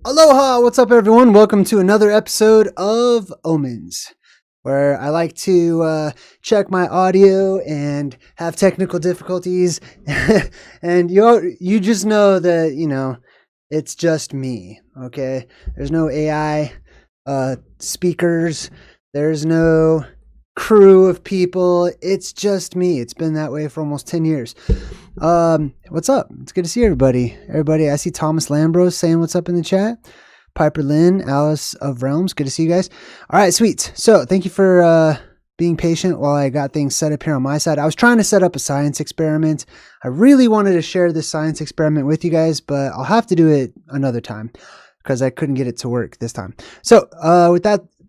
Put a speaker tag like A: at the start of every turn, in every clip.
A: Aloha! What's up, everyone? Welcome to another episode of Omens, where I like to check my audio and have technical difficulties. And you just know that, it's just me, okay? There's no AI speakers. There's no crew of people. It's just me. It's been that way for almost 10 years. What's up? It's good to see everybody. I see Thomas Lambros saying what's up in the chat. Piper Lynn, Alice of Realms, good to see you guys. All right, sweet. So thank you for being patient while I got things set up here on my side. I was trying to set up a science experiment. I really wanted to share this science experiment with you guys, but I'll have to do it another time because I couldn't get it to work this time. So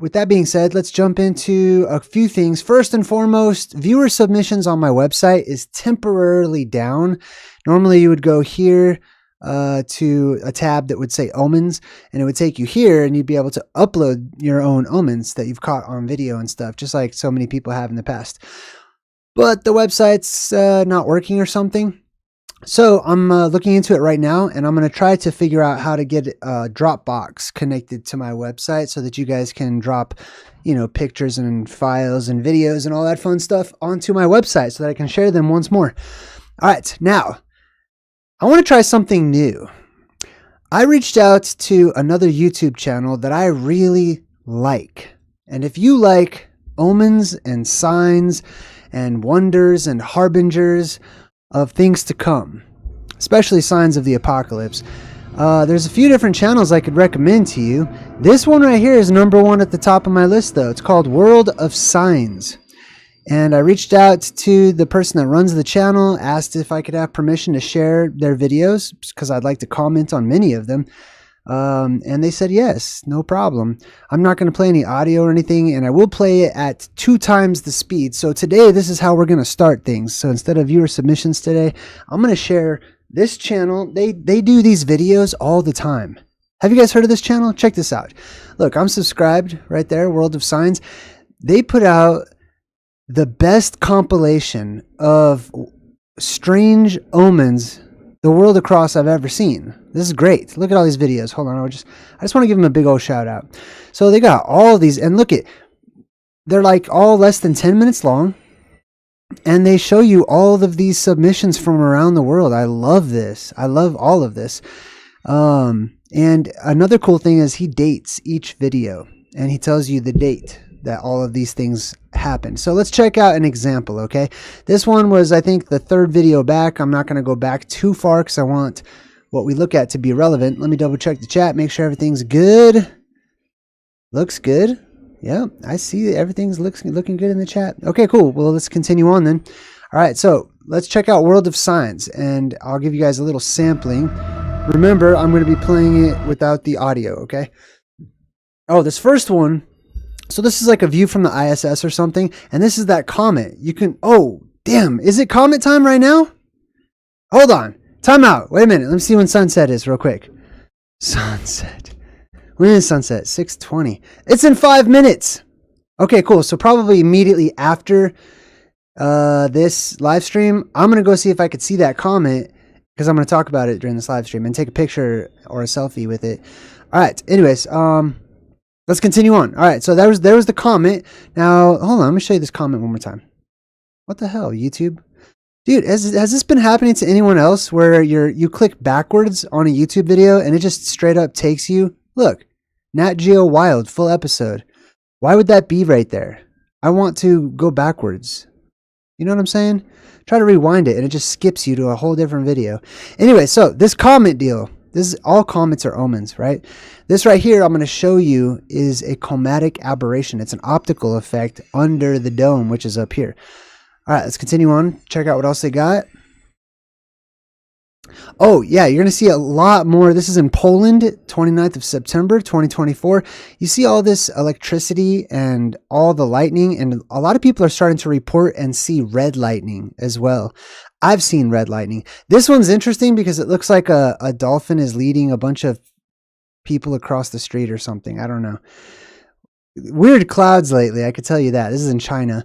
A: with that being said, let's jump into a few things. First and foremost, viewer submissions on my website is temporarily down. Normally you would go here to a tab that would say Omens, and it would take you here and you'd be able to upload your own omens that you've caught on video and stuff, just like so many people have in the past. But the website's not working or something. So I'm looking into it right now, and I'm going to try to figure out how to get a Dropbox connected to my website so that you guys can drop, pictures and files and videos and all that fun stuff onto my website so that I can share them once more. All right, now I want to try something new. I reached out to another YouTube channel that I really like. And if you like omens and signs and wonders and harbingers of things to come, especially signs of the apocalypse, there's a few different channels I could recommend to you. This one right here is #1 at the top of my list, though. It's called World of Signs. And I reached out to the person that runs the channel, asked if I could have permission to share their videos because I'd like to comment on many of them. And they said, yes, no problem. I'm not going to play any audio or anything, and I will play it at 2 times the speed. So today, this is how we're going to start things. So instead of viewer submissions today, I'm going to share this channel. They do these videos all the time. Have you guys heard of this channel? Check this out. Look, I'm subscribed right there, World of Signs. They put out the best compilation of strange omens the world across I've ever seen. This is great. Look at all these videos. Hold on, I just want to give them a big old shout out. So they got all these, and look at, they're like all less than 10 minutes long, and they show you all of these submissions from around the world. I love this. I love all of this. And another cool thing is he dates each video, and he tells you the date that all of these things happen. So let's check out an example, okay? This one was, I think, the 3rd video back. I'm not going to go back too far because I want what we look at to be relevant. Let me double check the chat, make sure everything's good. Looks good. Yeah, I see everything's looking good in the chat. Okay, cool. Well, let's continue on then. All right, so let's check out World of Signs, and I'll give you guys a little sampling. Remember, I'm going to be playing it without the audio, okay? Oh, this first one, so this is like a view from the ISS or something, and this is that comet. You can, oh, damn, is it comet time right now? Hold on, time out, wait a minute, let me see when sunset is real quick. Sunset, when is sunset? 6:20, it's in 5 minutes. Okay, cool, so probably immediately after this live stream, I'm going to go see if I could see that comet, because I'm going to talk about it during this live stream and take a picture or a selfie with it. All right, anyways, let's continue on. All right, so there was the comment. Now, hold on, let me show you this comment one more time. What the hell, YouTube? Dude, has this been happening to anyone else where you click backwards on a YouTube video and it just straight up takes you? Look, Nat Geo Wild, full episode. Why would that be right there? I want to go backwards. You know what I'm saying? Try to rewind it and it just skips you to a whole different video. Anyway, so this comment deal. This is all comets are omens, right? This right here I'm going to show you is a chromatic aberration. It's an optical effect under the dome, which is up here. All right, let's continue on. Check out what else they got. Oh, yeah, you're going to see a lot more. This is in Poland, 29th of September, 2024. You see all this electricity and all the lightning, and a lot of people are starting to report and see red lightning as well. I've seen red lightning. This one's interesting because it looks like a dolphin is leading a bunch of people across the street or something. I don't know. Weird clouds lately, I could tell you that. This is in China.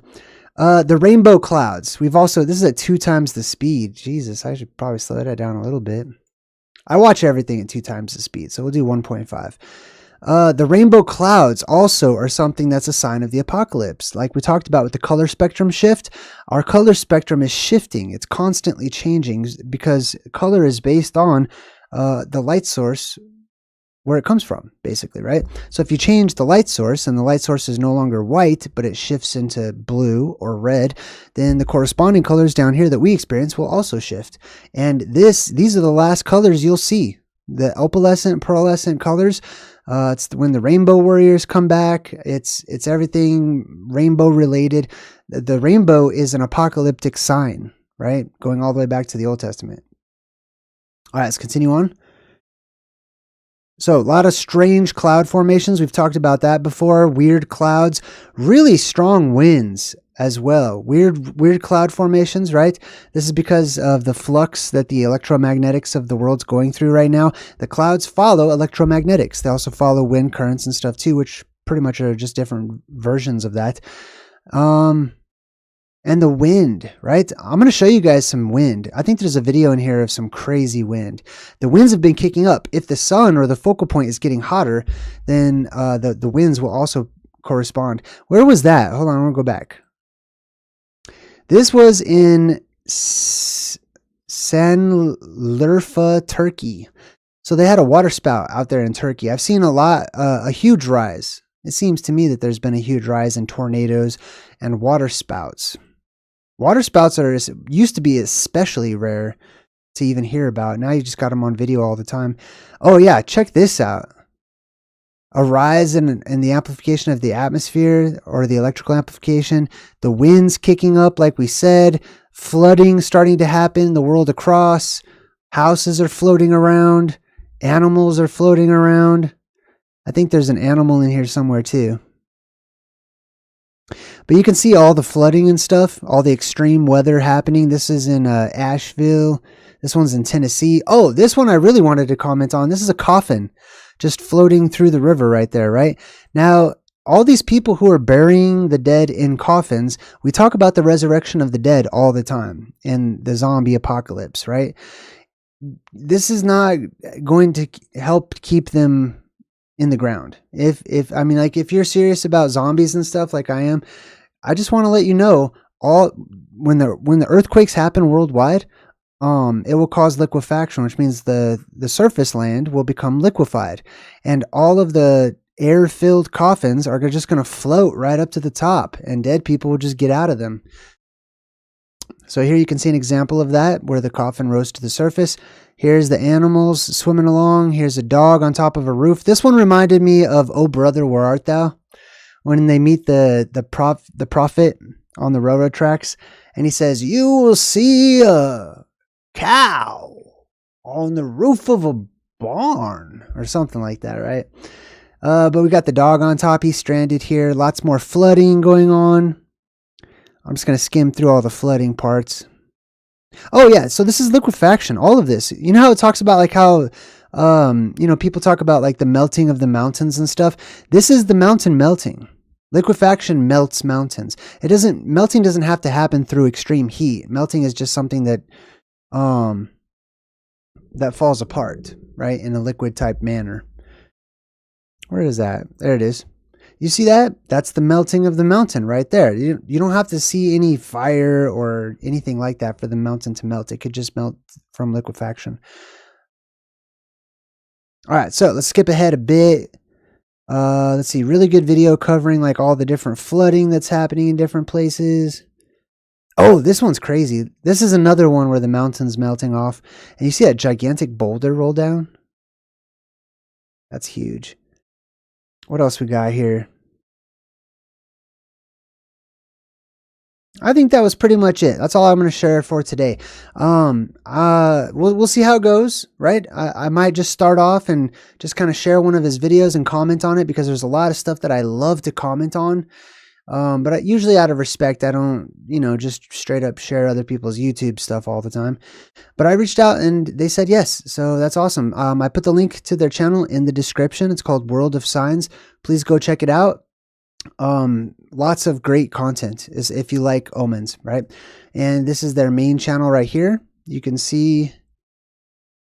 A: The rainbow clouds. This is at 2 times the speed. Jesus, I should probably slow that down a little bit. I watch everything at 2 times the speed, so we'll do 1.5. The rainbow clouds also are something that's a sign of the apocalypse. Like we talked about with the color spectrum shift, our color spectrum is shifting. It's constantly changing because color is based on the light source where it comes from, basically, right? So if you change the light source and the light source is no longer white, but it shifts into blue or red, then the corresponding colors down here that we experience will also shift. And these are the last colors you'll see. The opalescent, pearlescent colors, it's when the rainbow warriors come back. It's everything rainbow related. The rainbow is an apocalyptic sign, right? Going all the way back to the Old Testament. All right, let's continue on. So a lot of strange cloud formations. We've talked about that before. Weird clouds, really strong winds as well. Weird cloud formations, right? This is because of the flux that the electromagnetics of the world's going through right now. The clouds follow electromagnetics. They also follow wind currents and stuff too, which pretty much are just different versions of that. And the wind, right? I'm going to show you guys some wind. I think there's a video in here of some crazy wind. The winds have been kicking up. If the sun or the focal point is getting hotter, then the winds will also correspond. Where was that? Hold on, I'm going to go back. This was in Sanliurfa, Turkey. So they had a water spout out there in Turkey. I've seen a huge rise. It seems to me that there's been a huge rise in tornadoes and water spouts. Water spouts used to be especially rare to even hear about. Now you just got them on video all the time. Oh yeah, check this out. A rise in the amplification of the atmosphere or the electrical amplification. The winds kicking up like we said. Flooding starting to happen the world across. Houses are floating around. Animals are floating around. I think there's an animal in here somewhere too. But you can see all the flooding and stuff, all the extreme weather happening. This is in Asheville. This one's in Tennessee. Oh, this one I really wanted to comment on. This is a coffin just floating through the river right there, right? Now, all these people who are burying the dead in coffins, we talk about the resurrection of the dead all the time in the zombie apocalypse, right? This is not going to help keep them in the ground. If you're serious about zombies and stuff like I am, I just want to let you know when the earthquakes happen worldwide, it will cause liquefaction, which means the surface land will become liquefied, and all of the air-filled coffins are just going to float right up to the top, and dead people will just get out of them. So here you can see an example of that where the coffin rose to the surface. Here's the animals swimming along. Here's a dog on top of a roof. This one reminded me of "Oh Brother, Where Art Thou?" when they meet the prophet on the railroad tracks, and he says, "You will see a cow on the roof of a barn," or something like that, right? But we got the dog on top. He's stranded here. Lots more flooding going on. I'm just going to skim through all the flooding parts. Oh yeah, so this is liquefaction. All of this. You know how it talks about like how people talk about like the melting of the mountains and stuff. This is the mountain melting. Liquefaction melts mountains. Melting doesn't have to happen through extreme heat. Melting is just something that falls apart, right, in a liquid type manner. Where is that? There it is. You see that? That's the melting of the mountain right there. You don't have to see any fire or anything like that for the mountain to melt. It could just melt from liquefaction. All right, so let's skip ahead a bit. Let's see. Really good video covering like all the different flooding that's happening in different places. Oh, this one's crazy. This is another one where the mountain's melting off. And you see that gigantic boulder roll down? That's huge. What else we got here? I think that was pretty much it. That's all I'm going to share for today. We'll see how it goes, right? I might just start off and just kind of share one of his videos and comment on it because there's a lot of stuff that I love to comment on. But usually out of respect, I don't, just straight up share other people's YouTube stuff all the time. But I reached out and they said yes. So that's awesome. I put the link to their channel in the description. It's called World of Signs. Please go check it out. Lots of great content if you like Omens, right? And this is their main channel right here. You can see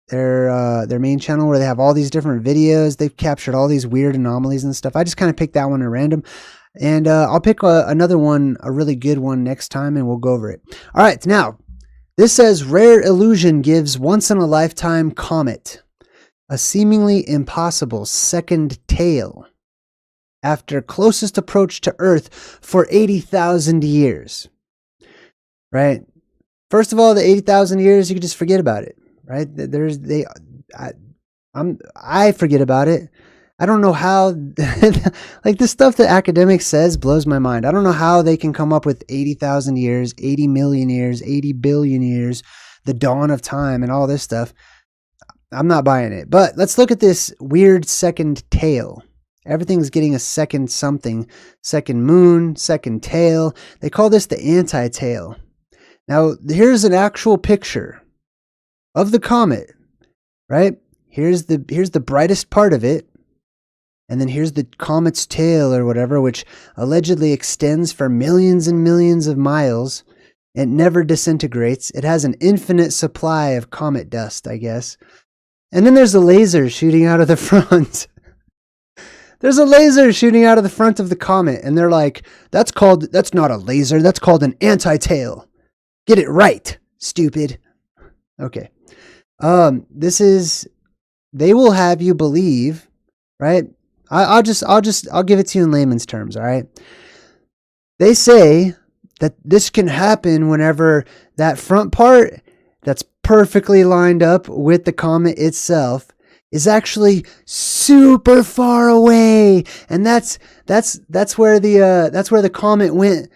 A: their main channel where they have all these different videos. They've captured all these weird anomalies and stuff. I just kind of picked that one at random. And I'll pick another one, a really good one next time, and we'll go over it. All right, now, this says, rare illusion gives once-in-a-lifetime comet a seemingly impossible second tail after closest approach to Earth for 80,000 years. Right? First of all, the 80,000 years, you can just forget about it. Right? I forget about it. I don't know how, like this stuff that academics says blows my mind. I don't know how they can come up with 80,000 years, 80 million years, 80 billion years, the dawn of time and all this stuff. I'm not buying it. But let's look at this weird second tail. Everything's getting a second something, second moon, second tail. They call this the anti-tail. Now, here's an actual picture of the comet, right? Here's the brightest part of it. And then here's the comet's tail or whatever, which allegedly extends for millions and millions of miles. It never disintegrates. It has an infinite supply of comet dust, I guess. And then there's a laser shooting out of the front. There's a laser shooting out of the front of the comet. And they're like, that's not a laser. That's called an anti-tail. Get it right, stupid. Okay. They will have you believe, right? I'll give it to you in layman's terms, all right? They say that this can happen whenever that front part that's perfectly lined up with the comet itself is actually super far away, and that's where the comet went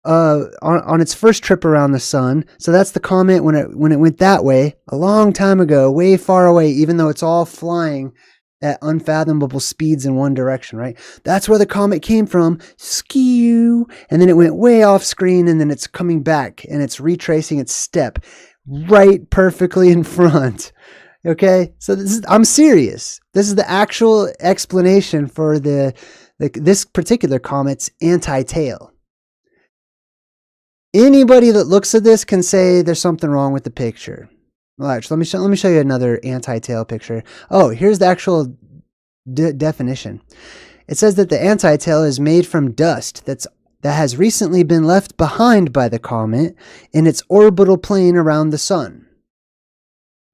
A: on its first trip around the sun. So that's the comet when it went that way a long time ago, way far away, even though it's all flying at unfathomable speeds in one direction, right? That's where the comet came from, skew, and then it went way off screen, and then it's coming back, and it's retracing its step right perfectly in front. Okay? So I'm serious. This is the actual explanation for this particular comet's anti-tail. Anybody that looks at this can say there's something wrong with the picture. Well, actually, let me show you another anti-tail picture. Oh, here's the actual definition. It says that the anti-tail is made from dust that has recently been left behind by the comet in its orbital plane around the sun.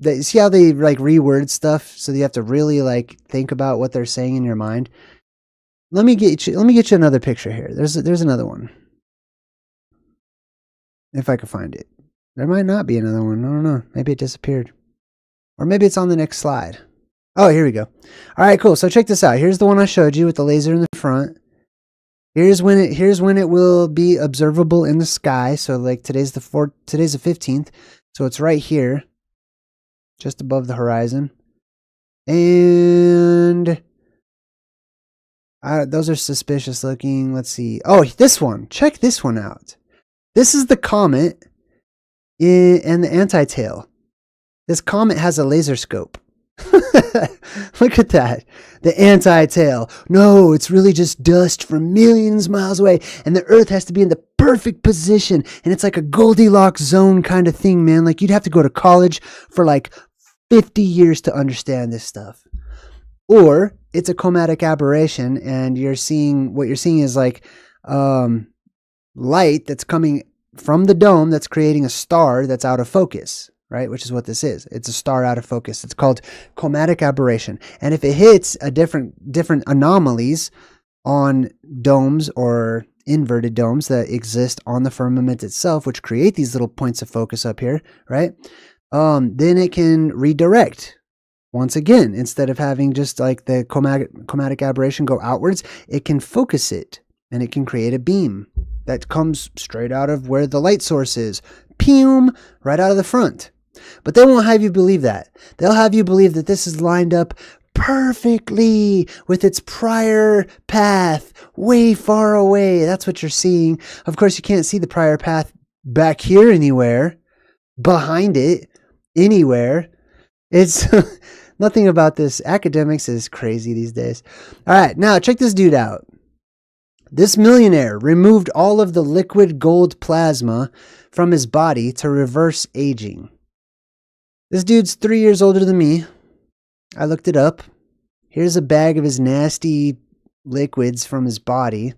A: See how they like reword stuff, so you have to really like think about what they're saying in your mind. Let me get you another picture here. There's another one. If I can find it. There might not be another one. I don't know. Maybe it disappeared. Or maybe it's on the next slide. Oh, here we go. All right, cool. So check this out. Here's the one I showed you with the laser in the front. Here's when it will be observable in the sky. So like today's the 15th. So it's right here. Just above the horizon. And those are suspicious looking. Let's see. Oh, this one. Check this one out. This is the comet and the anti-tail. This comet has a laser scope. Look at that. The anti-tail. No, it's really just dust from millions of miles away. And the Earth has to be in the perfect position. And it's like a Goldilocks zone kind of thing, man. Like you'd have to go to college for like 50 years to understand this stuff. Or it's a chromatic aberration, and what you're seeing is like light that's coming from the dome that's creating a star that's out of focus, right? Which is what this is. It's a star out of focus. It's called chromatic aberration. And if it hits a different anomalies on domes or inverted domes that exist on the firmament itself, which create these little points of focus up here, right? Then it can redirect. Once again, instead of having just like the chromatic aberration go outwards, it can focus it, and it can create a beam that comes straight out of where the light source is. Pew! Right out of the front. But they won't have you believe that. They'll have you believe that this is lined up perfectly with its prior path way far away. That's what you're seeing. Of course, you can't see the prior path back here anywhere, behind it, anywhere. It's nothing about this. Academics is crazy these days. All right, now check this dude out. This millionaire removed all of the liquid gold plasma from his body to reverse aging. This dude's 3 years older than me. I looked it up. Here's a bag of his nasty liquids from his body.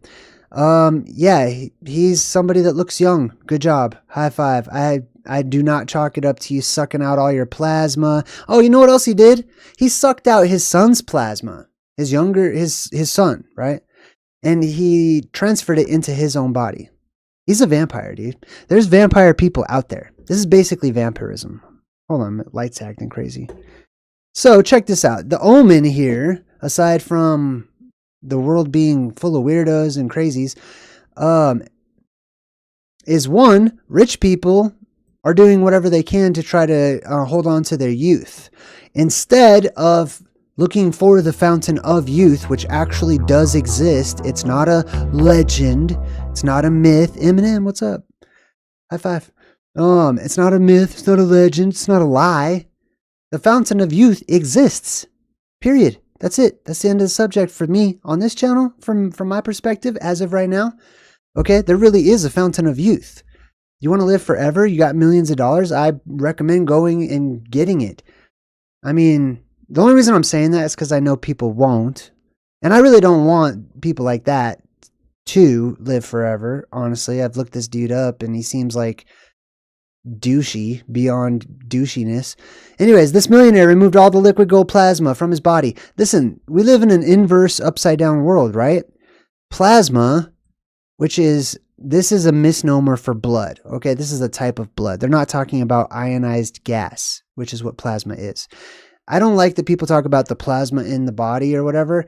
A: Yeah, he's somebody that looks young. Good job. High five. I do not chalk it up to you sucking out all your plasma. Oh, you know what else he did? He sucked out his son's plasma. His son, right? And he transferred it into his own body. He's a vampire, dude. There's vampire people out there. This is basically vampirism. Hold on, my light's acting crazy. So check this out. The omen here, aside from the world being full of weirdos and crazies, is one, rich people are doing whatever they can to try to hold on to their youth. Instead of looking for the fountain of youth, which actually does exist. It's not a legend. It's not a myth. Eminem, what's up? High five. It's not a myth. It's not a legend. It's not a lie. The fountain of youth exists. Period. That's it. That's the end of the subject for me on this channel from my perspective as of right now. Okay, there really is a fountain of youth. You want to live forever? You got millions of dollars? I recommend going and getting it. I mean, the only reason I'm saying that is because I know people won't. And I really don't want people like that to live forever. Honestly, I've looked this dude up and he seems like douchey beyond douchiness. Anyways, this millionaire removed all the liquid gold plasma from his body. Listen, we live in an inverse upside down world, right? Plasma, this is a misnomer for blood. Okay, this is a type of blood. They're not talking about ionized gas, which is what plasma is. I don't like that people talk about the plasma in the body or whatever,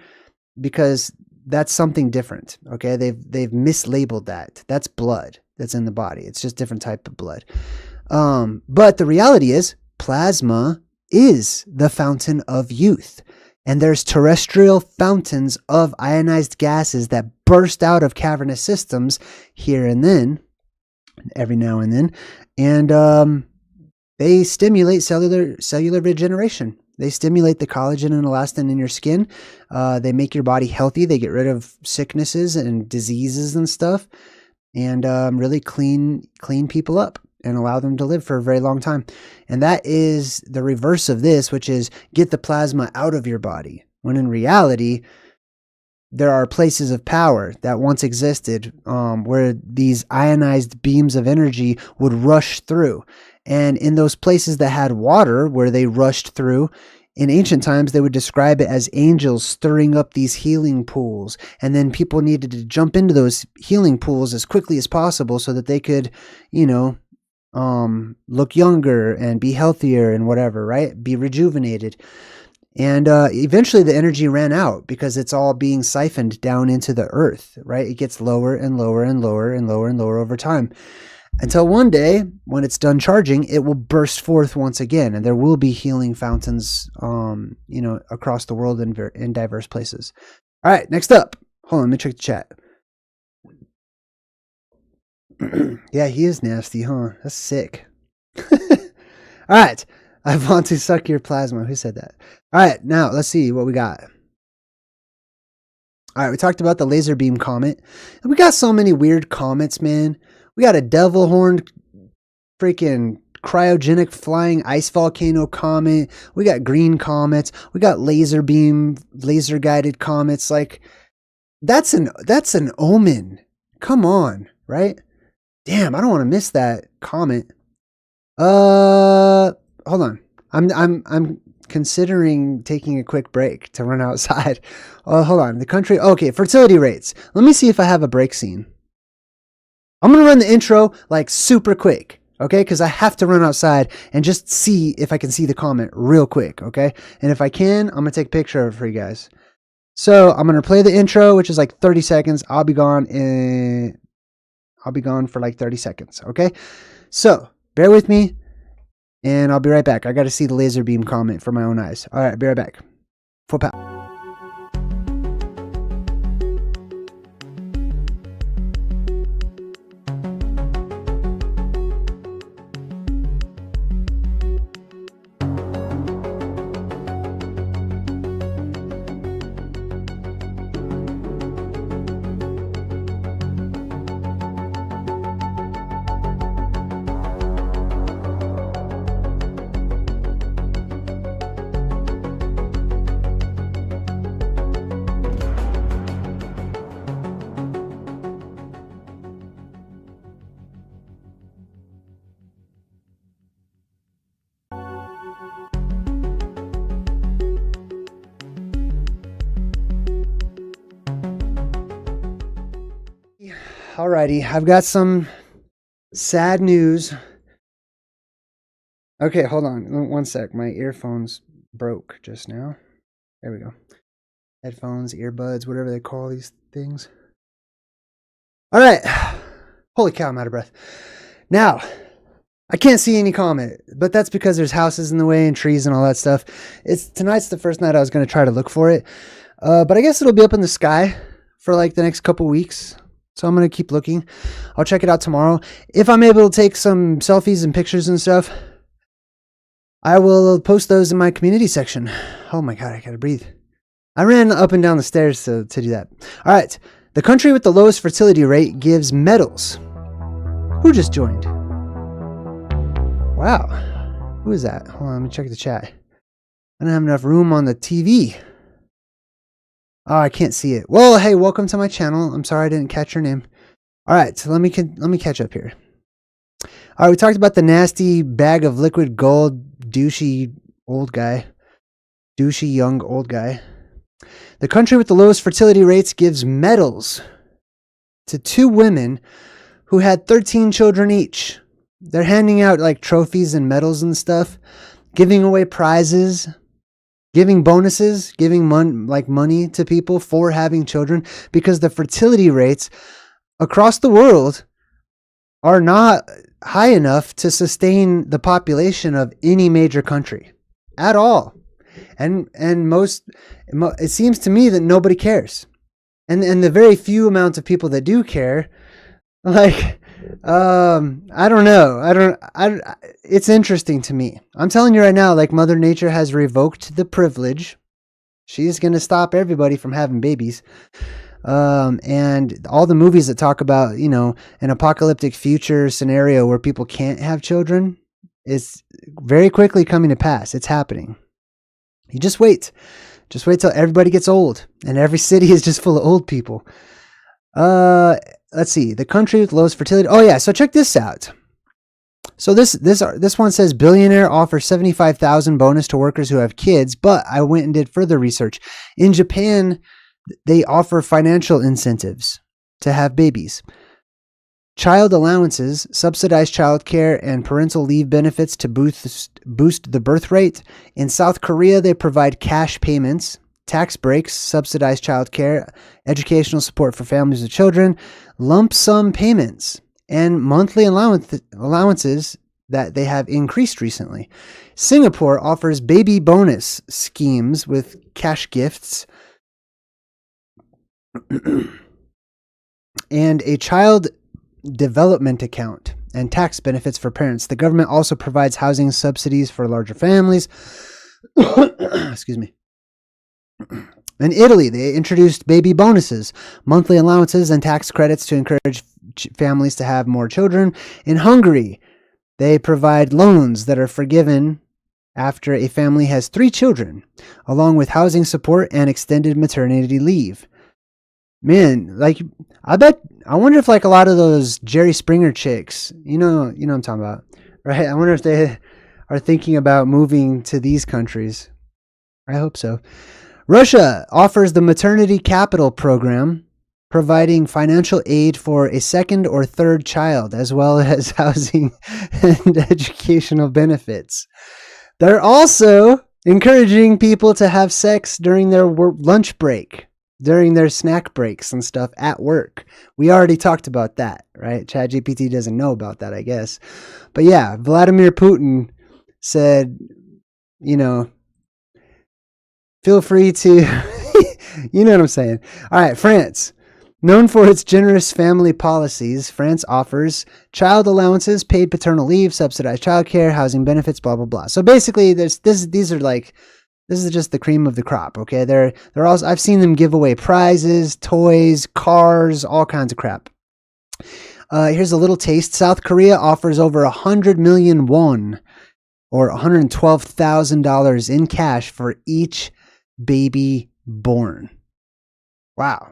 A: because that's something different. Okay, they've mislabeled that. That's blood that's in the body. It's just different type of blood. But the reality is, plasma is the fountain of youth. And there's terrestrial fountains of ionized gases that burst out of cavernous systems here and then, every now and then. And they stimulate cellular regeneration. They stimulate the collagen and elastin in your skin. They make your body healthy. They get rid of sicknesses and diseases and stuff, and really clean people up and allow them to live for a very long time. And that is the reverse of this, which is get the plasma out of your body. When in reality, there are places of power that once existed where these ionized beams of energy would rush through. And in those places that had water where they rushed through, in ancient times, they would describe it as angels stirring up these healing pools. And then people needed to jump into those healing pools as quickly as possible so that they could, look younger and be healthier and whatever, right? Be rejuvenated. And eventually the energy ran out because it's all being siphoned down into the earth, right? It gets lower and lower and lower and lower and lower over time. Until one day, when it's done charging, it will burst forth once again, and there will be healing fountains, across the world in diverse places. All right, next up. Hold on, let me check the chat. Yeah, he is nasty, huh? That's sick. All right, I want to suck your plasma. Who said that? All right, now let's see what we got. All right, we talked about the laser beam comet, and we got so many weird comets, man. We got a devil horned freaking cryogenic flying ice volcano comet. We got green comets. We got laser guided comets. Like that's an omen. Come on, right? Damn, I don't want to miss that comet. Hold on. I'm considering taking a quick break to run outside. Hold on. The country. Okay, fertility rates. Let me see if I have a break scene. I'm going to run the intro like super quick, okay? Because I have to run outside and just see if I can see the comment real quick, okay? And if I can, I'm going to take a picture of it for you guys. So I'm going to play the intro, which is like 30 seconds. I'll be gone for like 30 seconds, okay? So bear with me and I'll be right back. I got to see the laser beam comment for my own eyes. All right, be right back. Full power. Alrighty, I've got some sad news. Okay, hold on 1 sec. My earphones broke just now. There we go. Headphones, earbuds, whatever they call these things. All right. Holy cow, I'm out of breath. Now, I can't see any comet, but that's because there's houses in the way and trees and all that stuff. Tonight's the first night I was going to try to look for it. But I guess it'll be up in the sky for like the next couple weeks. So I'm going to keep looking. I'll check it out tomorrow. If I'm able to take some selfies and pictures and stuff, I will post those in my community section. Oh my God, I got to breathe. I ran up and down the stairs to do that. All right. The country with the lowest fertility rate gives medals. Who just joined? Wow. Who is that? Hold on, let me check the chat. I don't have enough room on the TV. Oh, I can't see it. Well, hey, welcome to my channel. I'm sorry I didn't catch your name. All right, so let me catch up here. All right, we talked about the nasty bag of liquid gold, douchey young old guy. The country with the lowest fertility rates gives medals to 2 women who had 13 children each. They're handing out like trophies and medals and stuff, giving away prizes, giving bonuses, giving money to people for having children, because the fertility rates across the world are not high enough to sustain the population of any major country at all. And it seems to me that nobody cares. And the very few amount of people that do care, like, I don't know. It's interesting to me. I'm telling you right now, like, Mother Nature has revoked the privilege. She's going to stop everybody from having babies. And all the movies that talk about, an apocalyptic future scenario where people can't have children is very quickly coming to pass. It's happening. You just wait. Just wait till everybody gets old and every city is just full of old people. Let's see. The country with lowest fertility. Oh yeah. So check this out. So this one says billionaire offers 75,000 bonus to workers who have kids, but I went and did further research. In Japan, they offer financial incentives to have babies. Child allowances, subsidized childcare, and parental leave benefits to boost the birth rate. In South Korea, they provide cash payments, tax breaks, subsidized childcare, educational support for families with children, lump sum payments, and monthly allowances that they have increased recently. Singapore offers baby bonus schemes with cash gifts and a child development account and tax benefits for parents. The government also provides housing subsidies for larger families. Excuse me. In Italy, they introduced baby bonuses, monthly allowances, and tax credits to encourage families to have more children. In Hungary, they provide loans that are forgiven after a family has 3 children, along with housing support and extended maternity leave. Man, like, I wonder if like a lot of those Jerry Springer chicks, you know what I'm talking about, right? I wonder if they are thinking about moving to these countries. I hope so. Russia offers the Maternity Capital Program, providing financial aid for a second or third child, as well as housing and educational benefits. They're also encouraging people to have sex during their lunch break, during their snack breaks and stuff at work. We already talked about that, right? ChatGPT doesn't know about that, I guess. But yeah, Vladimir Putin said, feel free to, you know what I'm saying. All right, France. Known for its generous family policies, France offers child allowances, paid paternal leave, subsidized childcare, housing benefits, blah, blah, blah. So basically, these are like, this is just the cream of the crop, okay? They're also, I've seen them give away prizes, toys, cars, all kinds of crap. Here's a little taste. South Korea offers over 100 million won, or $112,000 in cash for each baby born. Wow.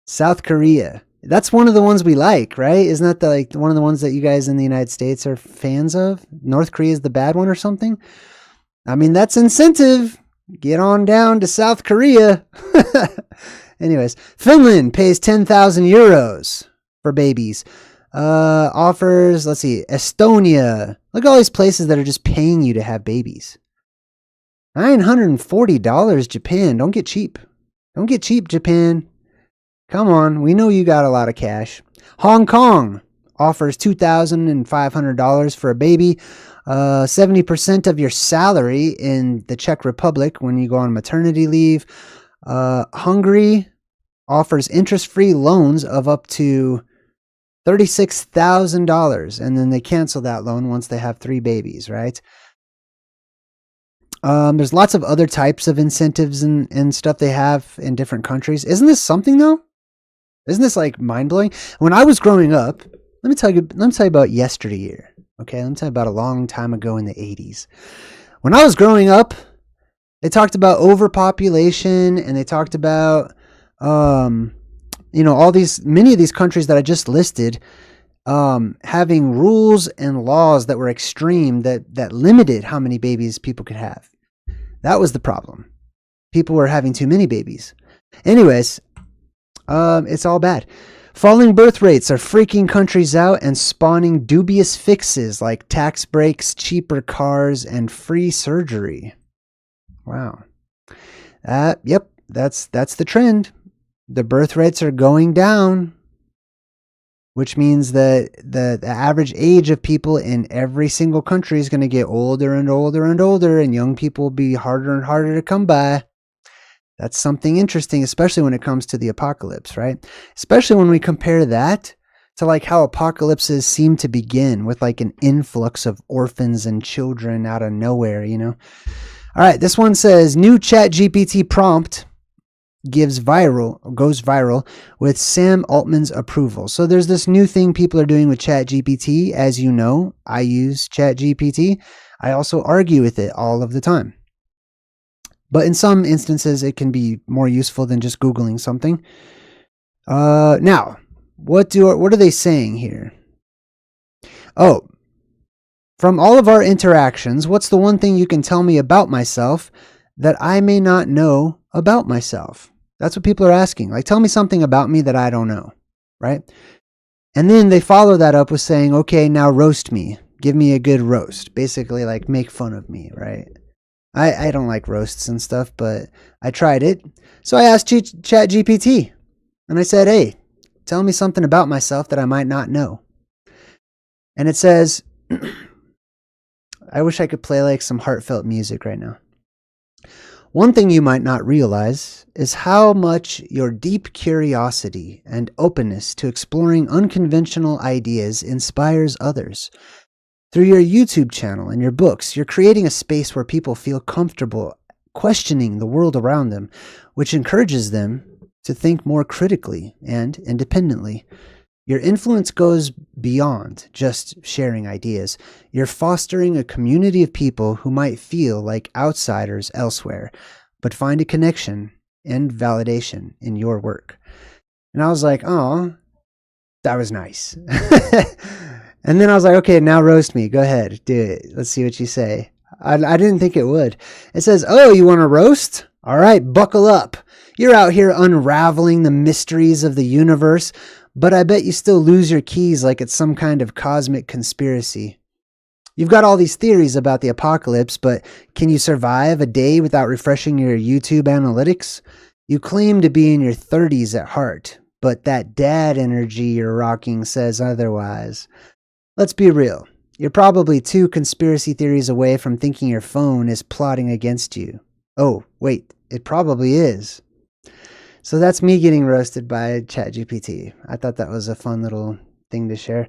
A: South Korea. That's one of the ones we like, right? Isn't that one of the ones that you guys in the United States are fans of? North Korea is the bad one or something? I mean, that's incentive. Get on down to South Korea. Anyways, Finland pays 10,000 euros for babies. Offers, let's see, Estonia. Look at all these places that are just paying you to have babies. $940, Japan. Don't get cheap. Don't get cheap, Japan. Come on, we know you got a lot of cash. Hong Kong offers $2,500 for a baby. 70% of your salary in the Czech Republic when you go on maternity leave. Hungary offers interest-free loans of up to $36,000, and then they cancel that loan once they have 3 babies, right? There's lots of other types of incentives and stuff they have in different countries. Isn't this something though? Isn't this like mind-blowing? When I was growing up, let me tell you about yesteryear. Okay, let me tell you about a long time ago in the 80s. When I was growing up, they talked about overpopulation, and they talked about many of these countries that I just listed having rules and laws that were extreme that limited how many babies people could have. That was the problem. People were having too many babies. Anyways, it's all bad. Falling birth rates are freaking countries out and spawning dubious fixes like tax breaks, cheaper cars, and free surgery. Wow. Yep, that's the trend. The birth rates are going down, which means that the average age of people in every single country is going to get older and older and older, and young people will be harder and harder to come by. That's something interesting, especially when it comes to the apocalypse, right? Especially when we compare that to like how apocalypses seem to begin with like an influx of orphans and children out of nowhere, you know? All right, this one says, new ChatGPT prompt goes viral with Sam Altman's approval. So there's this new thing people are doing with ChatGPT. As you know, I use ChatGPT. I also argue with it all of the time. But in some instances, it can be more useful than just Googling something. Now, what are they saying here? Oh, from all of our interactions, what's the one thing you can tell me about myself that I may not know about myself? That's what people are asking. Like, tell me something about me that I don't know, right? And then they follow that up with saying, okay, now roast me. Give me a good roast. Basically, like, make fun of me, right? I don't like roasts and stuff, but I tried it. So I asked ChatGPT, and I said, hey, tell me something about myself that I might not know. And it says, I wish I could play like some heartfelt music right now. One thing you might not realize is how much your deep curiosity and openness to exploring unconventional ideas inspires others. Through your YouTube channel and your books, you're creating a space where people feel comfortable questioning the world around them, which encourages them to think more critically and independently. Your influence goes beyond just sharing ideas. You're fostering a community of people who might feel like outsiders elsewhere, but find a connection and validation in your work. And I was like, oh, that was nice. And then I was like, okay, now roast me. Go ahead. Do it. Let's see what you say. I didn't think it would. It says, oh, you want to roast? All right, buckle up. You're out here unraveling the mysteries of the universe, but I bet you still lose your keys like it's some kind of cosmic conspiracy. You've got all these theories about the apocalypse, but can you survive a day without refreshing your YouTube analytics? You claim to be in your 30s at heart, but that dad energy you're rocking says otherwise. Let's be real. You're probably 2 conspiracy theories away from thinking your phone is plotting against you. Oh, wait, it probably is. So that's me getting roasted by ChatGPT. I thought that was a fun little thing to share.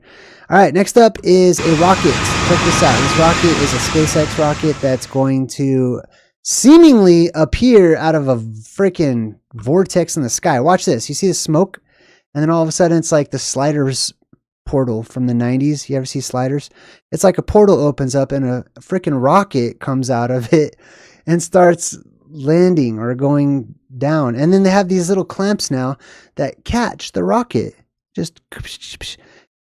A: All right, next up is a rocket. Check this out. This rocket is a SpaceX rocket that's going to seemingly appear out of a freaking vortex in the sky. Watch this. You see the smoke? And then all of a sudden it's like the Sliders portal from the 90s. You ever see Sliders? It's like a portal opens up and a freaking rocket comes out of it and starts landing or going down. And then they have these little clamps now that catch the rocket. Just,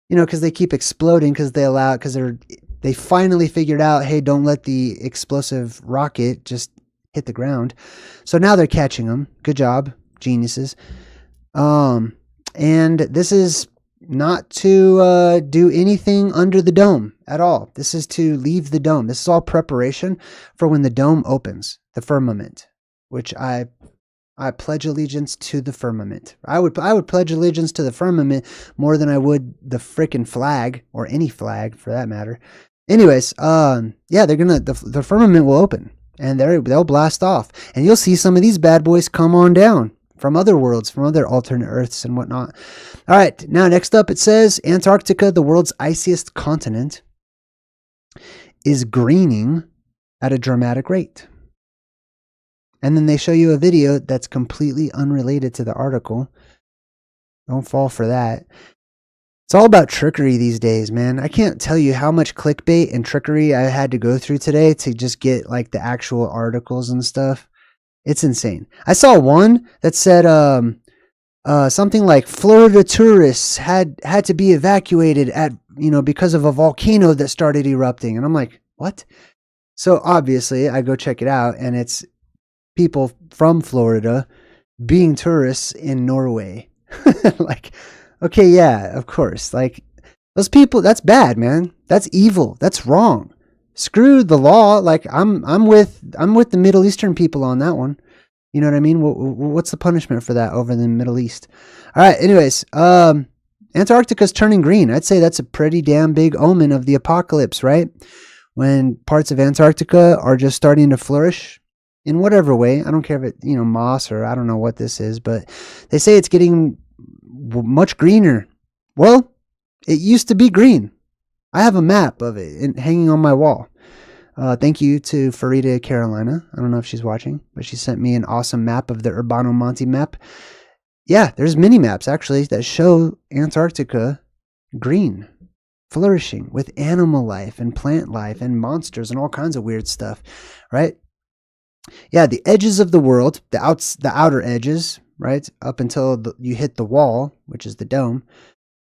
A: you know, because they keep exploding because they finally figured out, hey, don't let the explosive rocket just hit the ground. So now they're catching them. Good job, geniuses. And this is not to do anything under the dome at all. This is to leave the dome. This is all preparation for when the dome opens, the firmament, which I pledge allegiance to the firmament. I would pledge allegiance to the firmament more than I would the frickin' flag, or any flag for that matter. Anyways, yeah, they're gonna the firmament will open and they'll blast off, and you'll see some of these bad boys come on down from other worlds, from other alternate Earths and whatnot. All right, now next up it says Antarctica, the world's iciest continent, is greening at a dramatic rate. And then they show you a video that's completely unrelated to the article. Don't fall for that. It's all about trickery these days, man. I can't tell you how much clickbait and trickery I had to go through today to just get like the actual articles and stuff. It's insane. I saw one that said something like Florida tourists had to be evacuated because of a volcano that started erupting. And I'm like, what? So obviously I go check it out, and it's people from Florida being tourists in Norway. Like, okay, yeah, of course. Like, those people, that's bad, man. That's evil. That's wrong. Screw the law. Like, I'm with the Middle Eastern people on that one. You know what I mean? What's the punishment for that over in the Middle East? All right. Anyways, Antarctica's turning green. I'd say that's a pretty damn big omen of the apocalypse, right? When parts of Antarctica are just starting to flourish in whatever way. I don't care if it, moss, or I don't know what this is, but they say it's getting much greener. Well, it used to be green. I have a map of it hanging on my wall. Thank you to Farida Carolina. I don't know if she's watching, but she sent me an awesome map of the Urbano Monte map. Yeah, there's mini maps actually that show Antarctica green, flourishing with animal life and plant life and monsters and all kinds of weird stuff, right? Yeah, the edges of the world, the outer edges, right, up until you hit the wall, which is the dome,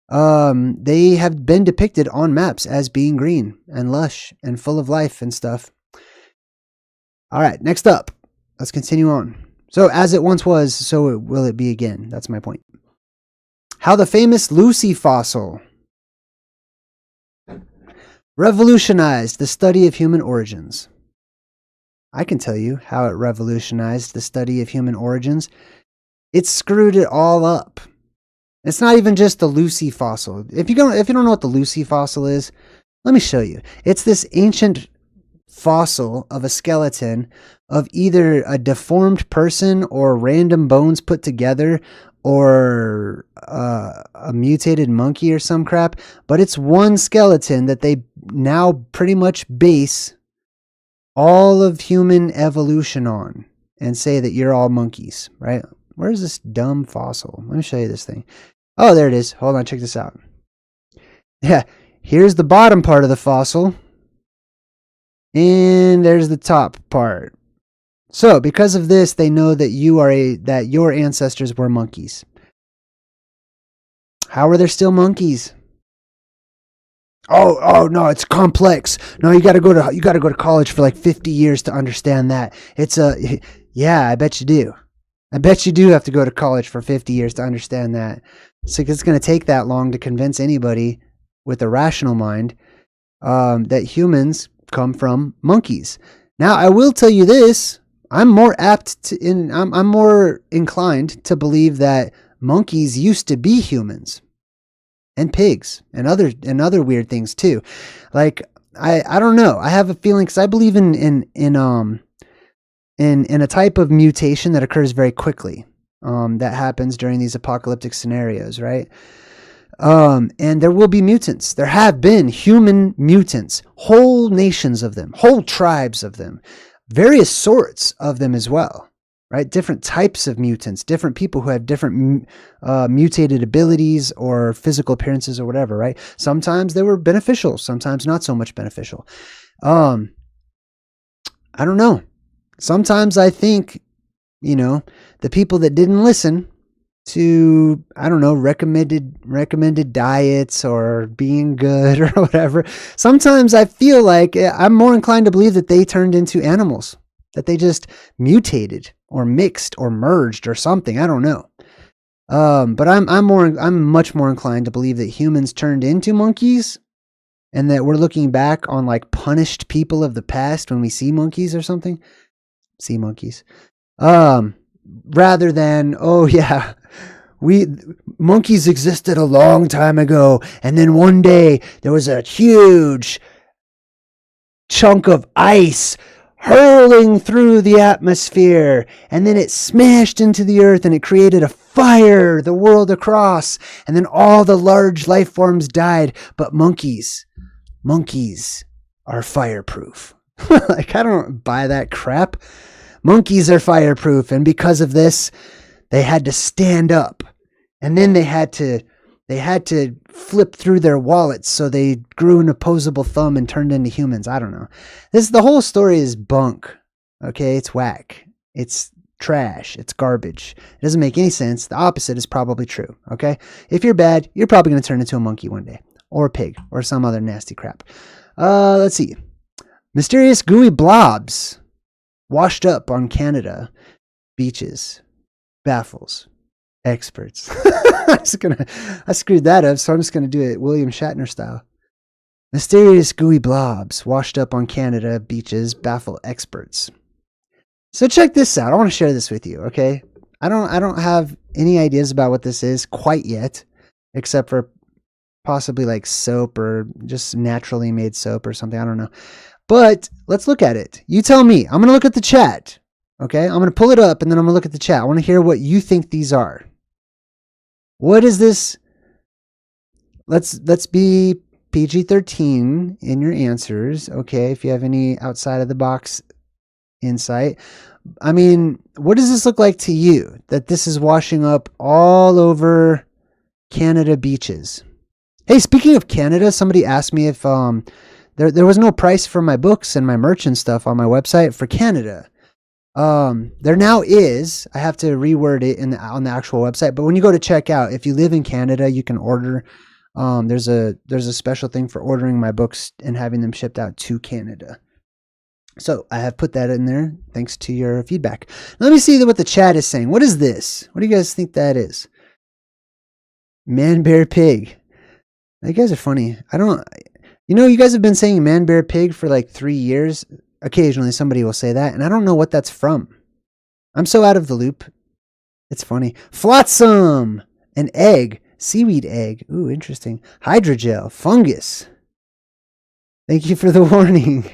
A: they have been depicted on maps as being green and lush and full of life and stuff. All right, next up, let's continue on. So as it once was, so will it be again. That's my point. How the famous Lucy fossil revolutionized the study of human origins. I can tell you how it revolutionized the study of human origins. It screwed it all up. It's not even just the Lucy fossil. If you don't know what the Lucy fossil is, let me show you. It's this ancient fossil of a skeleton of either a deformed person or random bones put together, or a mutated monkey or some crap. But it's one skeleton that they now pretty much base all of human evolution on, and say that you're all monkeys, right? Where's this dumb fossil? Let me show you this thing. Oh, there it is. Hold on, check this out. Yeah, here's the bottom part of the fossil, and there's the top part. So, because of this, they know that your ancestors were monkeys. How are there still monkeys? Oh no, it's complex. No, you got to go to college for like 50 years to understand that. Yeah, I bet you do. I bet you do have to go to college for 50 years to understand that. So it's going to take that long to convince anybody with a rational mind that humans come from monkeys. Now, I will tell you this. I'm more inclined to believe that monkeys used to be humans, and pigs, and other weird things too. Like, I don't know. I have a feeling, because I believe in a type of mutation that occurs very quickly, that happens during these apocalyptic scenarios, right? And there will be mutants. There have been human mutants, whole nations of them, whole tribes of them, various sorts of them as well, right? Different types of mutants, different people who have different mutated abilities or physical appearances or whatever, right? Sometimes they were beneficial, sometimes not so much beneficial. I don't know. Sometimes I think, the people that didn't listen to, I don't know, recommended diets or being good or whatever, sometimes I feel like I'm more inclined to believe that they turned into animals, that they just mutated or mixed or merged or something. I don't know. But I'm much more inclined to believe that humans turned into monkeys, and that we're looking back on like punished people of the past when we see monkeys or something. Sea monkeys. Rather than, oh yeah, monkeys existed a long time ago, and then one day there was a huge chunk of ice hurling through the atmosphere, and then it smashed into the earth and it created a fire the world across, and then all the large life forms died, but monkeys are fireproof. Like, I don't buy that crap. Monkeys are fireproof, and because of this, they had to stand up, and then they had to flip through their wallets so they grew an opposable thumb and turned into humans. I don't know. The whole story is bunk. Okay, it's whack. It's trash. It's garbage. It doesn't make any sense. The opposite is probably true. Okay, if you're bad, you're probably going to turn into a monkey one day, or a pig, or some other nasty crap. Let's see. Mysterious gooey blobs washed up on Canada beaches baffles experts. I screwed that up, so I'm just gonna do it William Shatner style. Mysterious gooey blobs washed up on Canada beaches baffle experts. So check this out. I want to share this with you, okay? I don't have any ideas about what this is quite yet, except for possibly like soap or just naturally made soap or something. I don't know. But let's look at it. You tell me. I'm going to look at the chat. Okay? I'm going to pull it up and then I'm going to look at the chat. I want to hear what you think these are. What is this? Let's be PG-13 in your answers. Okay? If you have any outside of the box insight. I mean, what does this look like to you? That this is washing up all over Canada beaches. Hey, speaking of Canada, somebody asked me if there was no price for my books and my merch and stuff on my website for Canada. There now is. I have to reword it on the actual website. But when you go to check out, if you live in Canada, you can order. There's a special thing for ordering my books and having them shipped out to Canada. So I have put that in there thanks to your feedback. Let me see what the chat is saying. What is this? What do you guys think that is? Man, bear, pig. You guys are funny. You guys have been saying man, bear, pig for like 3 years. Occasionally somebody will say that, and I don't know what that's from. I'm so out of the loop. It's funny. Flotsam, an egg, seaweed egg. Ooh, interesting. Hydrogel, fungus. Thank you for the warning.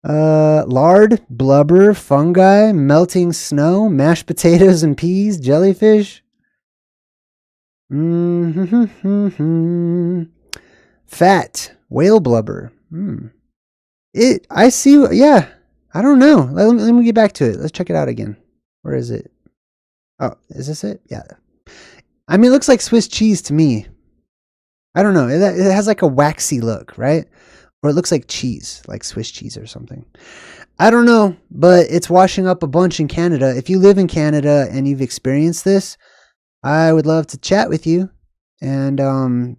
A: Lard, blubber, fungi, melting snow, mashed potatoes and peas, jellyfish. Fat, whale blubber. I see. Yeah, I don't know. Let me get back to it. Let's check it out again. Where is it? Oh, is this it? Yeah. I mean, it looks like Swiss cheese to me. I don't know. It has like a waxy look, right? Or it looks like cheese, like Swiss cheese or something. I don't know, but it's washing up a bunch in Canada. If you live in Canada and you've experienced this, I would love to chat with you and,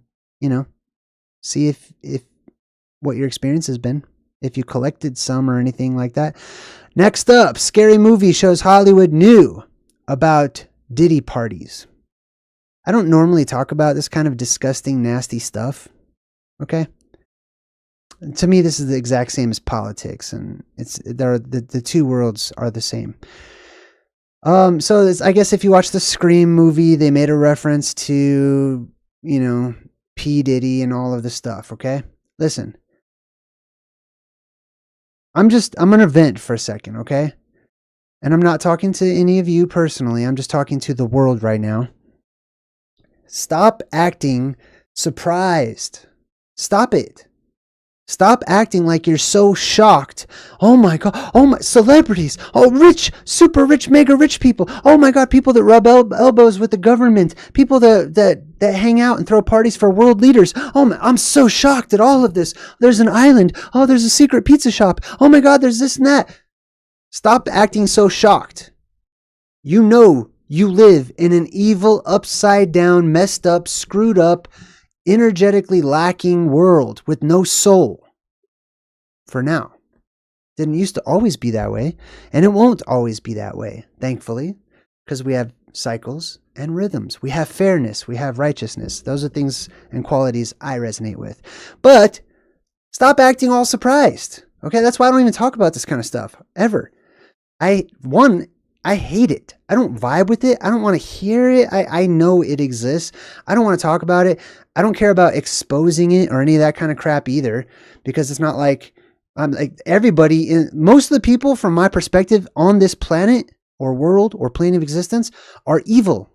A: see if what your experience has been. If you collected some or anything like that. Next up, Scary Movie shows Hollywood new about Diddy parties. I don't normally talk about this kind of disgusting, nasty stuff. Okay? To me, this is the exact same as politics, and the two worlds are the same. So I guess if you watch the Scream movie, they made a reference to, P. Diddy and all of the stuff, okay? Listen. I'm going to vent for a second, okay? And I'm not talking to any of you personally. I'm just talking to the world right now. Stop acting surprised. Stop it. Stop acting like you're so shocked. Oh my God. Oh my, celebrities. Oh, rich, super rich, mega rich people. Oh my God, people that rub elbows with the government. People that hang out and throw parties for world leaders. Oh my, I'm so shocked at all of this. There's an island. Oh, there's a secret pizza shop. Oh my God, there's this and that. Stop acting so shocked. You know you live in an evil, upside down, messed up, screwed up, energetically lacking world with no soul. For now. Didn't used to always be that way, and it won't always be that way, thankfully, because we have cycles and rhythms. We have fairness. We have righteousness. Those are things and qualities I resonate with. But stop acting all surprised. Okay, that's why I don't even talk about this kind of stuff ever. I hate it. I don't vibe with it. I don't want to hear it. I know it exists. I don't want to talk about it. I don't care about exposing it or any of that kind of crap either, because it's not like I'm like everybody most of the people from my perspective on this planet or world or plane of existence are evil.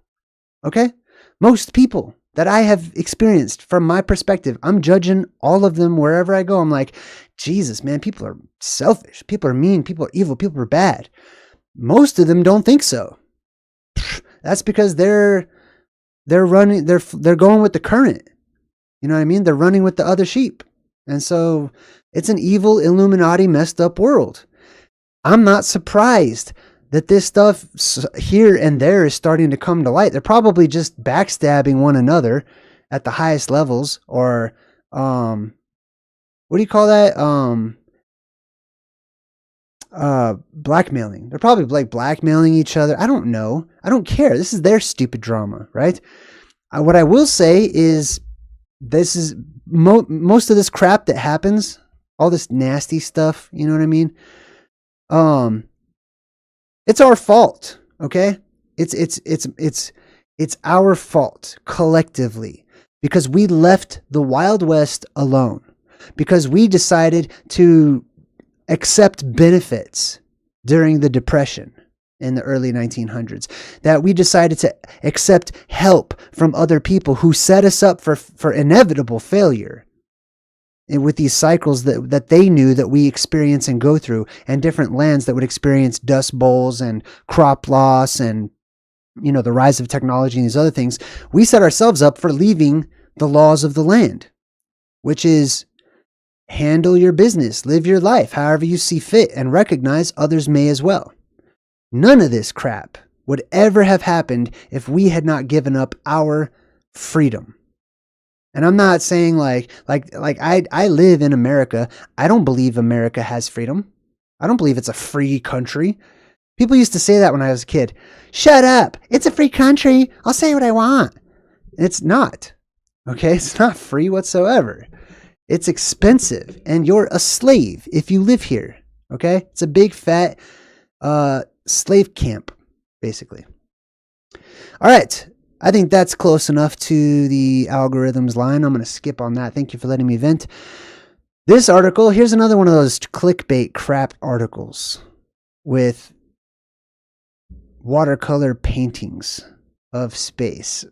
A: Okay? Most people that I have experienced from my perspective, I'm judging all of them wherever I go. I'm like, Jesus, man, people are selfish. People are mean. People are evil. People are bad. Most of them don't think so. That's because they're going with the current. You know what I mean? They're running with the other sheep. And so it's an evil, Illuminati, messed up world. I'm not surprised that this stuff here and there is starting to come to light. They're probably just backstabbing one another at the highest levels, or what do you call that? Blackmailing. They're probably like blackmailing each other. I don't know. I don't care. This is their stupid drama, right? What I will say is this is most of this crap that happens, all this nasty stuff, you know what I mean? It's our fault, okay? It's our fault collectively, because we left the Wild West alone, because we decided to accept benefits during the Depression in the early 1900s, that we decided to accept help from other people who set us up for inevitable failure. And with these cycles that they knew that we experience and go through, and different lands that would experience dust bowls and crop loss and, you know, the rise of technology and these other things, we set ourselves up for leaving the laws of the land, which is handle your business, live your life however you see fit, and recognize others may as well. None of this crap would ever have happened if we had not given up our freedom. And I'm not saying like I live in America. I don't believe America has freedom. I don't believe it's a free country. People used to say that when I was a kid. Shut up. It's a free country. I'll say what I want. It's not. Okay? It's not free whatsoever. It's expensive, and you're a slave if you live here. Okay? It's a big fat slave camp, basically. All right. I think that's close enough to the algorithms line. I'm going to skip on that. Thank you for letting me vent. This article, here's another one of those clickbait crap articles with watercolor paintings of space.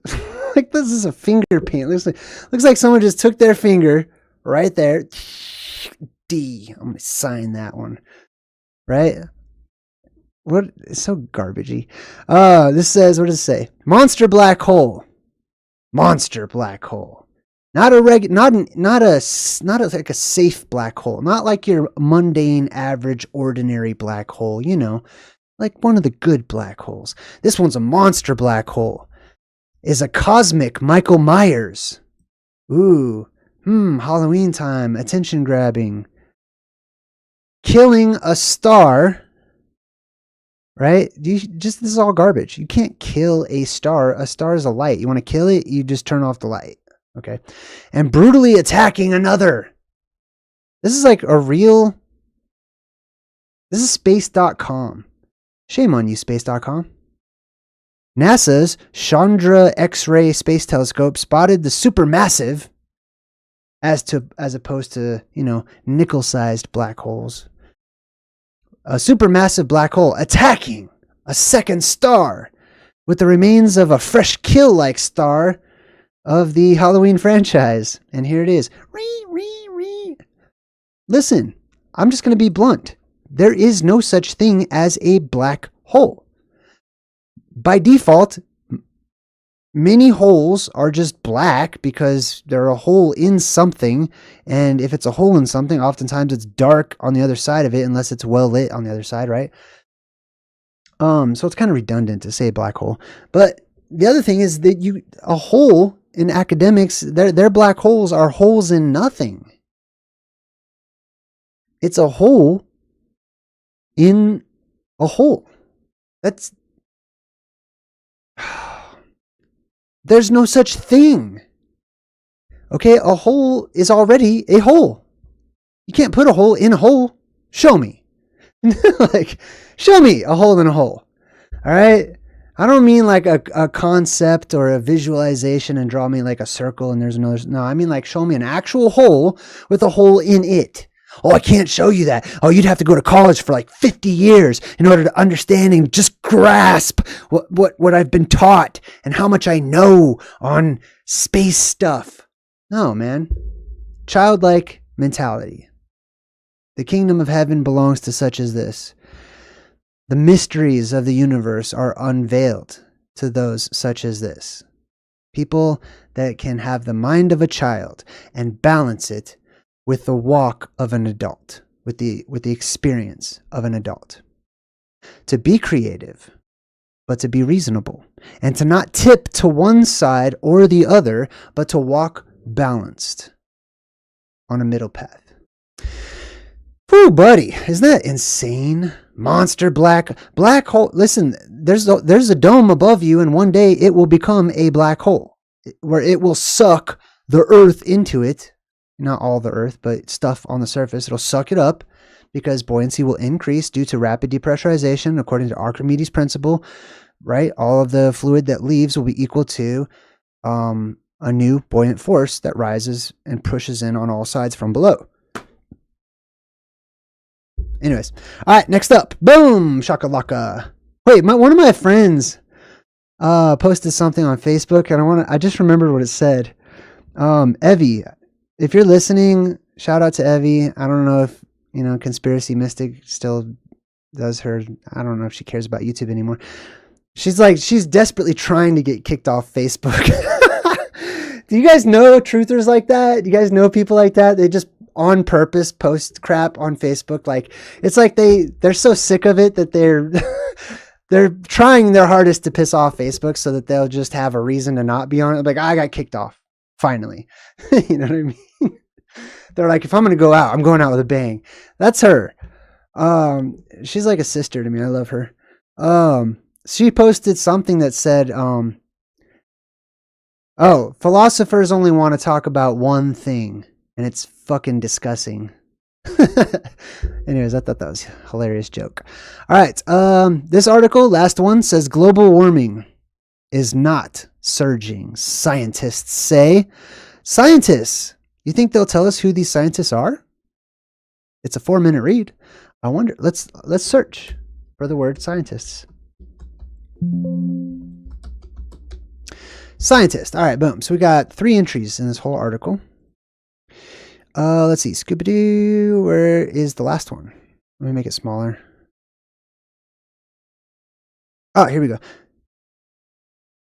A: Like, this is a finger paint. Looks like someone just took their finger right there. D. I'm going to sign that one. Right? What? It's so garbagey. This says, what does it say? Monster black hole. Monster black hole. Not a like a safe black hole. Not like your mundane, average, ordinary black hole. You know, like one of the good black holes. This one's a monster black hole. Is a cosmic Michael Myers. Ooh. Halloween time. Attention grabbing. Killing a star. Right? This is all garbage. You can't kill a star. A star is a light. You want to kill it, you just turn off the light. Okay? And brutally attacking another. This is like a real... This is space.com. Shame on you, space.com. NASA's Chandra X-ray Space Telescope spotted the supermassive, as opposed to, you know, nickel-sized black holes. A supermassive black hole attacking a second star with the remains of a fresh kill-like star of the Halloween franchise. And here it is. Listen, I'm just going to be blunt. There is no such thing as a black hole. By default, many holes are just black because they're a hole in something. And if it's a hole in something, oftentimes it's dark on the other side of it, unless it's well lit on the other side, right? So it's kind of redundant to say black hole. But the other thing is that a hole in academics, their black holes are holes in nothing. It's a hole in a hole. That's... There's no such thing. Okay, a hole is already a hole. You can't put a hole in a hole. Show me. Like, show me a hole in a hole. All right? I don't mean like a concept or a visualization and draw me like a circle and there's another. No, I mean like show me an actual hole with a hole in it. Oh, I can't show you that. Oh, you'd have to go to college for like 50 years in order to understand and just grasp what I've been taught and how much I know on space stuff. No, man. Childlike mentality. The kingdom of heaven belongs to such as this. The mysteries of the universe are unveiled to those such as this. People that can have the mind of a child and balance it with the walk of an adult, with the experience of an adult. To be creative, but to be reasonable, and to not tip to one side or the other, but to walk balanced on a middle path. Whew, buddy, isn't that insane? Monster black hole. Listen, there's a dome above you, and one day it will become a black hole where it will suck the earth into it. Not all the earth, but stuff on the surface. It'll suck it up because buoyancy will increase due to rapid depressurization, according to Archimedes' principle. Right, all of the fluid that leaves will be equal to a new buoyant force that rises and pushes in on all sides from below. Anyways, all right, next up, boom, shakalaka. Wait, one of my friends posted something on Facebook, and I just remembered what it said. Evie, if you're listening, shout out to Evie. I don't know if Conspiracy Mystic still does her. I don't know if she cares about YouTube anymore. She's desperately trying to get kicked off Facebook. Do you guys know truthers like that? Do you guys know people like that? They just on purpose post crap on Facebook. Like, it's like they're so sick of it that they're trying their hardest to piss off Facebook so that they'll just have a reason to not be on it. Like, I got kicked off finally. You know what I mean? They're like, if I'm going to go out, I'm going out with a bang. That's her. She's like a sister to me. I love her. She posted something that said, philosophers only want to talk about one thing, and it's fucking discussing. Anyways, I thought that was a hilarious joke. All right. This article, last one, says global warming is not surging. Scientists say. Scientists. You think they'll tell us who these scientists are? It's a 4-minute read. I wonder. Let's search for the word scientists. Scientist. All right, boom. So we got 3 entries in this whole article. Let's see. Scooby-Doo. Where is the last one? Let me make it smaller. Oh, here we go.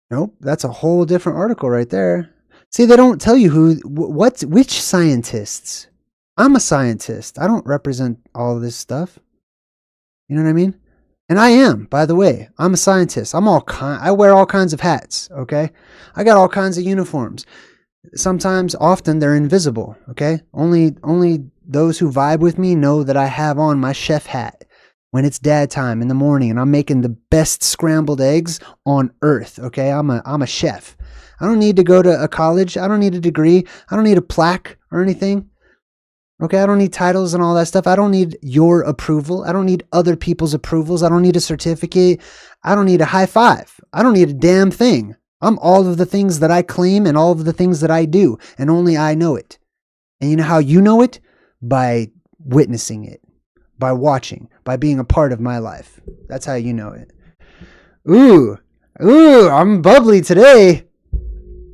A: Nope, that's a whole different article right there. See, they don't tell you which scientists. I'm a scientist. I don't represent all of this stuff. You know what I mean? And I am, by the way. I'm a scientist. I wear all kinds of hats, okay? I got all kinds of uniforms. Sometimes, often, they're invisible, okay? Only those who vibe with me know that I have on my chef hat when it's dad time in the morning and I'm making the best scrambled eggs on earth, okay? I'm a chef. I don't need to go to a college. I don't need a degree. I don't need a plaque or anything. Okay, I don't need titles and all that stuff. I don't need your approval. I don't need other people's approvals. I don't need a certificate. I don't need a high five. I don't need a damn thing. I'm all of the things that I claim and all of the things that I do, and only I know it. And you know how you know it? By witnessing it, by watching, by being a part of my life. That's how you know it. Ooh, I'm bubbly today.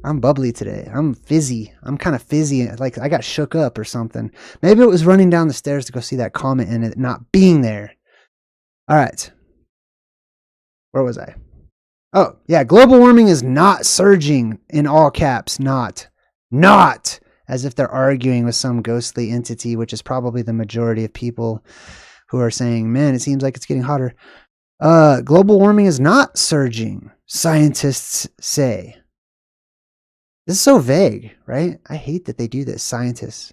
A: I'm fizzy. I'm kind of fizzy. Like I got shook up or something. Maybe it was running down the stairs to go see that comet and it not being there. All right. Where was I? Oh, yeah. Global warming is not surging, in all caps. Not. As if they're arguing with some ghostly entity, which is probably the majority of people who are saying, man, it seems like it's getting hotter. Global warming is not surging, scientists say. This is so vague, right? I hate that they do this, scientists.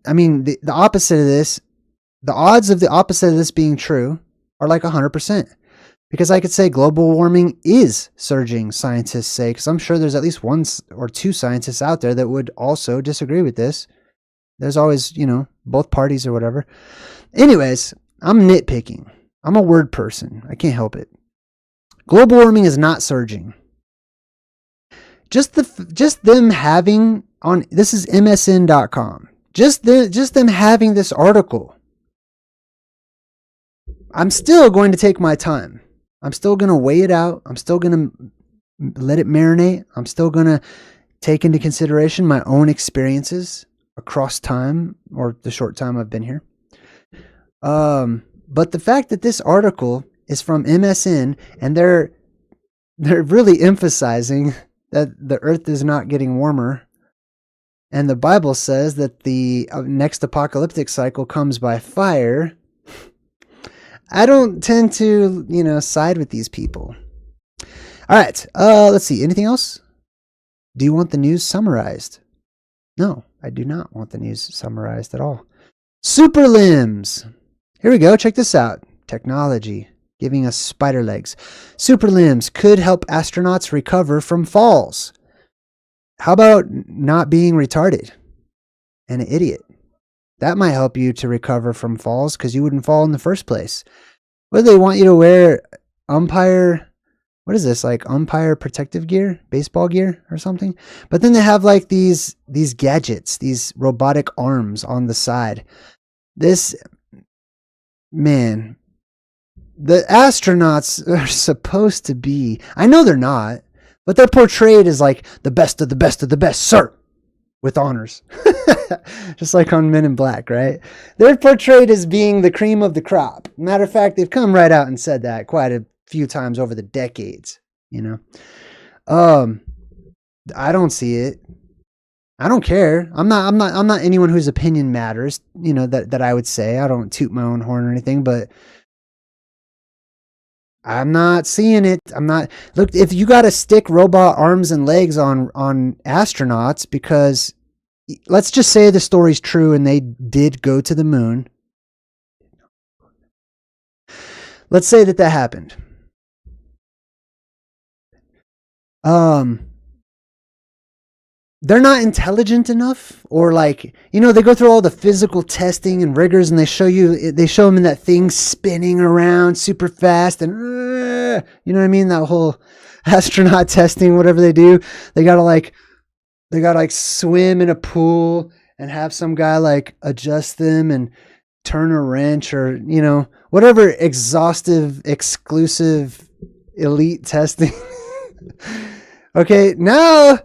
A: The opposite of this, the odds of the opposite of this being true are like 100%. Because I could say global warming is surging, scientists say, because I'm sure there's at least one or two scientists out there that would also disagree with this. There's always, you know, both parties or whatever. Anyways, I'm nitpicking. I'm a word person. I can't help it. Global warming is not surging. Just them having on, this is MSN.com. Just them having this article. I'm still going to take my time. I'm still going to weigh it out. I'm still going to let it marinate. I'm still going to take into consideration my own experiences across time, or the short time I've been here. But the fact that this article is from MSN and they're really emphasizing that the earth is not getting warmer, and the Bible says that the next apocalyptic cycle comes by fire, I don't tend to, you know, side with these people. All right, let's see. Anything else? Do you want the news summarized? No, I do not want the news summarized at all. Super limbs. Here we go. Check this out. Technology giving us spider legs. Super limbs could help astronauts recover from falls. How about not being retarded and an idiot? That might help you to recover from falls because you wouldn't fall in the first place. Whether they want you to wear umpire, what is this, like umpire protective gear, baseball gear or something? But then they have like these gadgets, these robotic arms on the side. This, man, the astronauts are supposed to be, I know they're not, but they're portrayed as like the best of the best of the best, sir, with honors. Just like on Men in Black, right? They're portrayed as being the cream of the crop. Matter of fact, they've come right out and said that quite a few times over the decades, you know. I don't see it. I don't care. I'm not anyone whose opinion matters, you know, that I would say. I don't toot my own horn or anything, but I'm not seeing it. I'm not. Look, if you got to stick robot arms and legs on astronauts, because let's just say the story's true and they did go to the moon. Let's say that happened. They're not intelligent enough, or like, you know, they go through all the physical testing and rigors, and they show them in that thing spinning around super fast, and you know what I mean? That whole astronaut testing, whatever they do, they gotta like swim in a pool and have some guy like adjust them and turn a wrench, or, you know, whatever exhaustive, exclusive, elite testing. Okay, now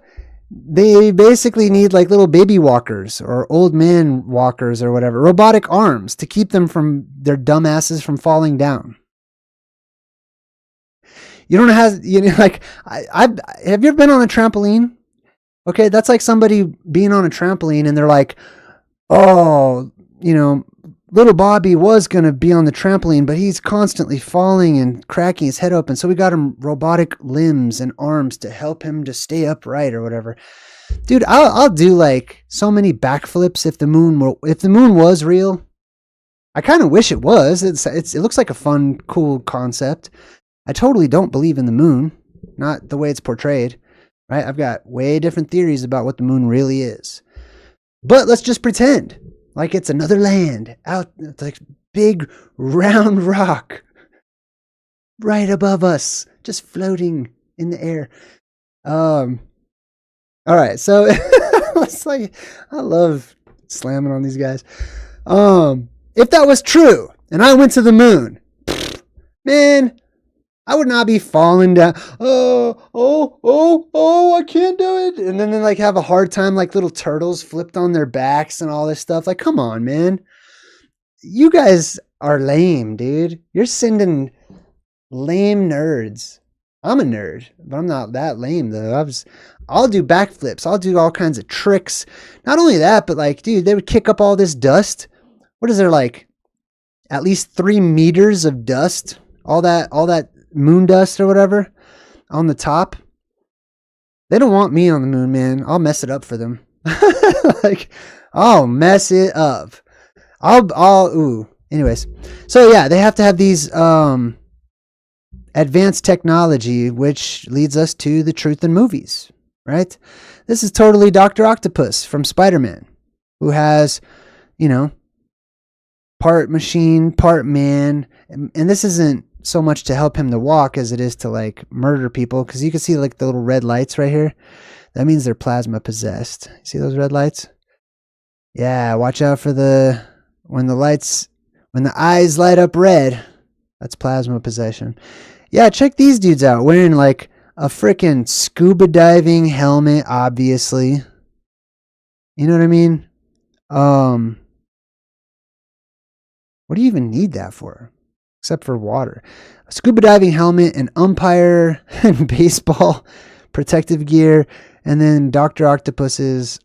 A: they basically need like little baby walkers or old man walkers or whatever, robotic arms to keep them from their dumbasses from falling down. You don't have, you know, like, have you ever been on a trampoline? Okay, that's like somebody being on a trampoline and they're like, oh, you know, little Bobby was going to be on the trampoline, but he's constantly falling and cracking his head open. So we got him robotic limbs and arms to help him to stay upright or whatever. Dude, I'll do like so many backflips if the moon was real. I kind of wish it was. It looks like a fun, cool concept. I totally don't believe in the moon, not the way it's portrayed, right? I've got way different theories about what the moon really is. But let's just pretend like it's another land out, like big round rock right above us, just floating in the air. All right, so it's like, I love slamming on these guys. If that was true and I went to the moon, man, I would not be falling down. I can't do it. And then they like have a hard time, like little turtles flipped on their backs and all this stuff. Like, come on, man. You guys are lame, dude. You're sending lame nerds. I'm a nerd, but I'm not that lame though. I'll do backflips. I'll do all kinds of tricks. Not only that, but like, dude, they would kick up all this dust. What is there, like at least 3 meters of dust? All that moon dust or whatever on the top. They don't want me on the moon, man. I'll mess it up for them. Like, I'll mess it up. Anyways. So yeah, they have to have these advanced technology, which leads us to the truth in movies, right? This is totally Dr. Octopus from Spider-Man, who has, you know, part machine, part man. And this isn't so much to help him to walk as it is to like murder people. Because you can see like the little red lights right here. That means they're plasma possessed. See those red lights? Yeah, watch out for when the eyes light up red. That's plasma possession. Yeah, check these dudes out wearing like a freaking scuba diving helmet, obviously. You know what I mean? What do you even need that for? Except for water. A scuba diving helmet, an umpire, and baseball, protective gear, and then Dr. Octopus's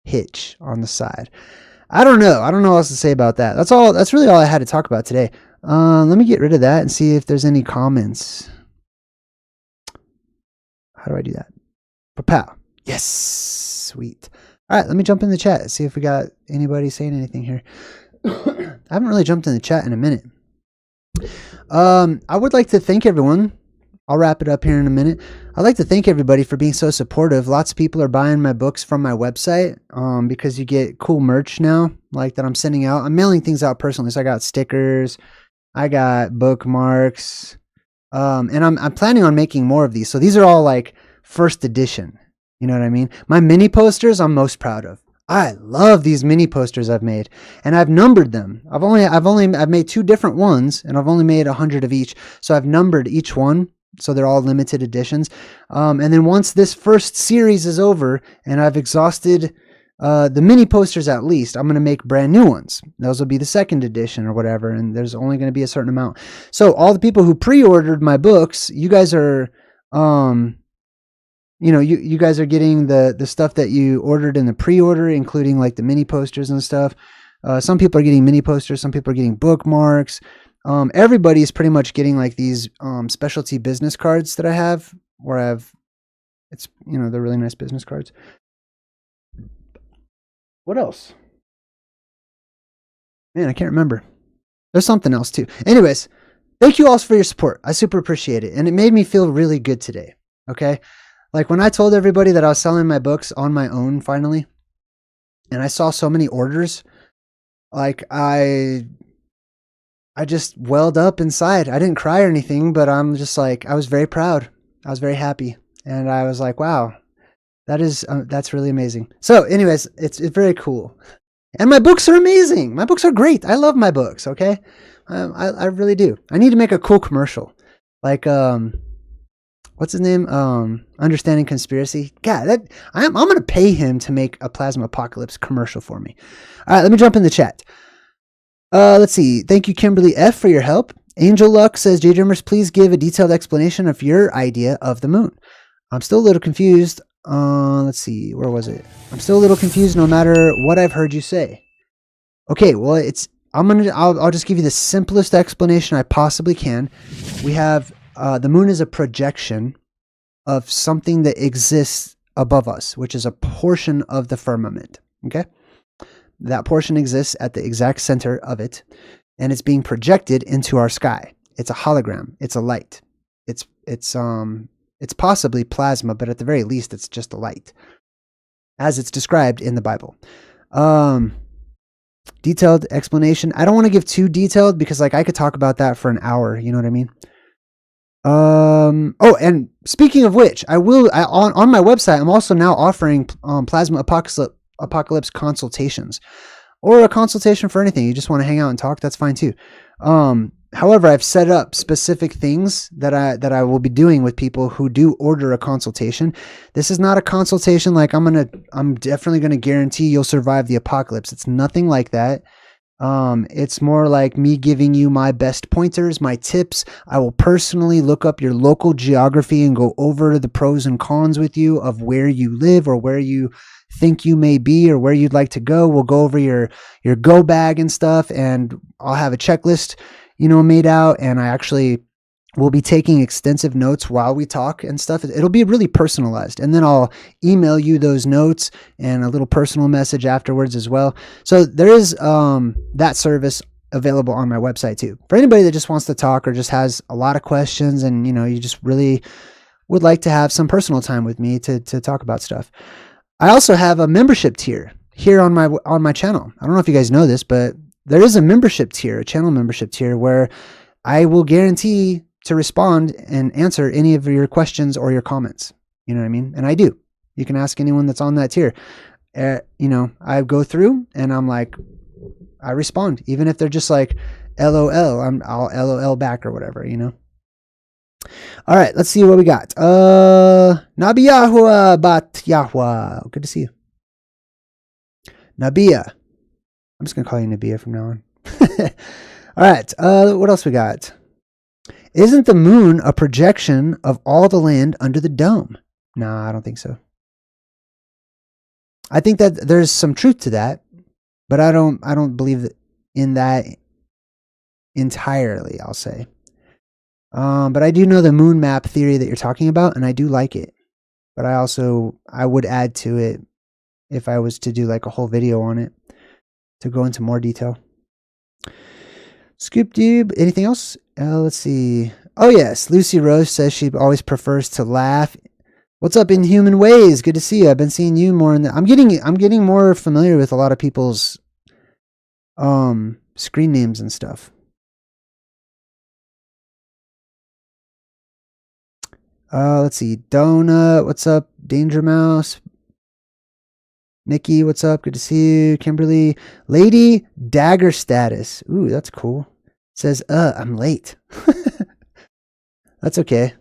A: hitch on the side. I don't know. I don't know what else to say about that. That's really all I had to talk about today. Let me get rid of that and see if there's any comments. How do I do that? Pow. Yes. Sweet. All right, let me jump in the chat. See if we got anybody saying anything here. I haven't really jumped in the chat in a minute. I would like to thank everyone. I'll wrap it up here in a minute. I'd like to thank everybody for being so supportive. Lots of people are buying my books from my website because you get cool merch now, like that I'm sending out. I'm mailing things out personally. So I got stickers, I got bookmarks, and I'm planning on making more of these. So these are all like first edition. You know what I mean? My mini posters I'm most proud of. I love these mini posters I've made, and I've numbered them. I've made 2 different ones, and I've only made 100 of each. So I've numbered each one, so they're all limited editions. And then once this first series is over, and I've exhausted the mini posters at least, I'm going to make brand new ones. Those will be the second edition or whatever, and there's only going to be a certain amount. So all the people who pre-ordered my books, you guys are you guys are getting the stuff that you ordered in the pre-order, including like the mini posters and stuff. Some people are getting mini posters. Some people are getting bookmarks. Everybody's pretty much getting like these specialty business cards that I have, they're really nice business cards. What else? Man, I can't remember. There's something else too. Anyways, thank you all for your support. I super appreciate it. And it made me feel really good today. Okay. Like when I told everybody that I was selling my books on my own finally, and I saw so many orders, like I just welled up inside. I didn't cry or anything, but I'm just like, I was very proud. I was very happy. And I was like, wow, that's really amazing. So anyways, it's very cool. And my books are amazing. My books are great. I love my books. Okay. I really do. I need to make a cool commercial. Like, what's his name? Understanding Conspiracy. God, I'm going to pay him to make a Plasma Apocalypse commercial for me. All right, let me jump in the chat. Let's see. Thank you, Kimberly F, for your help. Angel Luck says, JayDreamerZ, please give a detailed explanation of your idea of the moon. I'm still a little confused. Let's see. Where was it? I'm still a little confused no matter what I've heard you say. Okay, well, I'll just give you the simplest explanation I possibly can. We have the moon is a projection of something that exists above us, which is a portion of the firmament. Okay. That portion exists at the exact center of it, and it's being projected into our sky. It's a hologram. It's a light. It's possibly plasma, but at the very least, it's just a light, as it's described in the Bible. Detailed explanation. I don't want to give too detailed because, like, I could talk about that for an hour. You know what I mean? Oh, and speaking of which, on my website, I'm also now offering Plasma Apocalypse consultations, or a consultation for anything. You just want to hang out and talk, that's fine too. However, I've set up specific things that I will be doing with people who do order a consultation. This is not a consultation like I'm definitely gonna guarantee you'll survive the apocalypse. It's nothing like that. It's more like me giving you my best pointers, my tips. I will personally look up your local geography and go over the pros and cons with you of where you live or where you think you may be or where you'd like to go. We'll go over your go bag and stuff, and I'll have a checklist, made out, and I actually will be taking extensive notes while we talk and stuff. It'll be really personalized, and then I'll email you those notes and a little personal message afterwards as well. So there is that service available on my website too. For anybody that just wants to talk or just has a lot of questions and, you just really would like to have some personal time with me to talk about stuff. I also have a membership tier here on my channel. I don't know if you guys know this, but there is a membership tier, a channel membership tier, where I will guarantee to respond and answer any of your questions or your comments. You know what I mean? And I do. You can ask anyone that's on that tier. I go through and I'm like, I respond, even if they're just like, LOL, I'll LOL back or whatever, All right, let's see what we got. Nabi Yahua Bat Yahua. Good to see you. Nabia. I'm just going to call you Nabia from now on. All right, what else we got? Isn't the moon a projection of all the land under the dome? No, I don't think so. I think that there's some truth to that, but I don't believe in that entirely, I'll say. But I do know the moon map theory that you're talking about, and I do like it. But I would add to it if I was to do like a whole video on it to go into more detail. Scoop Dube, anything else? Let's see. Oh yes, Lucy Rose says she always prefers to laugh. What's up, Inhuman Ways? Good to see you. I've been seeing you more in the. I'm getting more familiar with a lot of people's screen names and stuff. Let's see. Donut, what's up? Danger Mouse. Nikki, what's up? Good to see you. Kimberly. Lady Dagger Status. Ooh, that's cool. Says, I'm late. That's okay.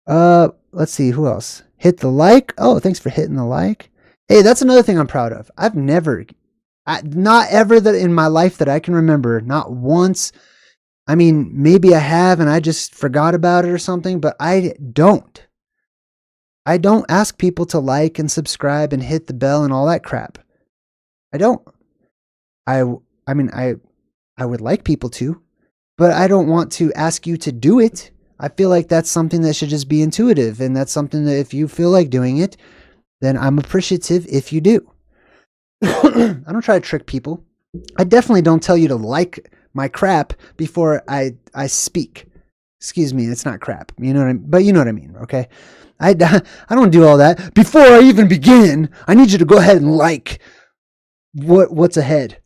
A: Let's see. Who else? Hit the like. Oh, thanks for hitting the like. Hey, that's another thing I'm proud of. I've never, not ever that in my life that I can remember, not once. I mean, maybe I have and I just forgot about it or something, but I don't ask people to like and subscribe and hit the bell and all that crap. I don't. I mean, I would like people to, but I don't want to ask you to do it. I feel like that's something that should just be intuitive, and that's something that if you feel like doing it, then I'm appreciative if you do. I don't try to trick people. I definitely don't tell you to like my crap before I speak. Excuse me, it's not crap. You know what I mean? But you know what I mean, okay? I don't do all that. Before I even begin, I need you to go ahead and like what's ahead.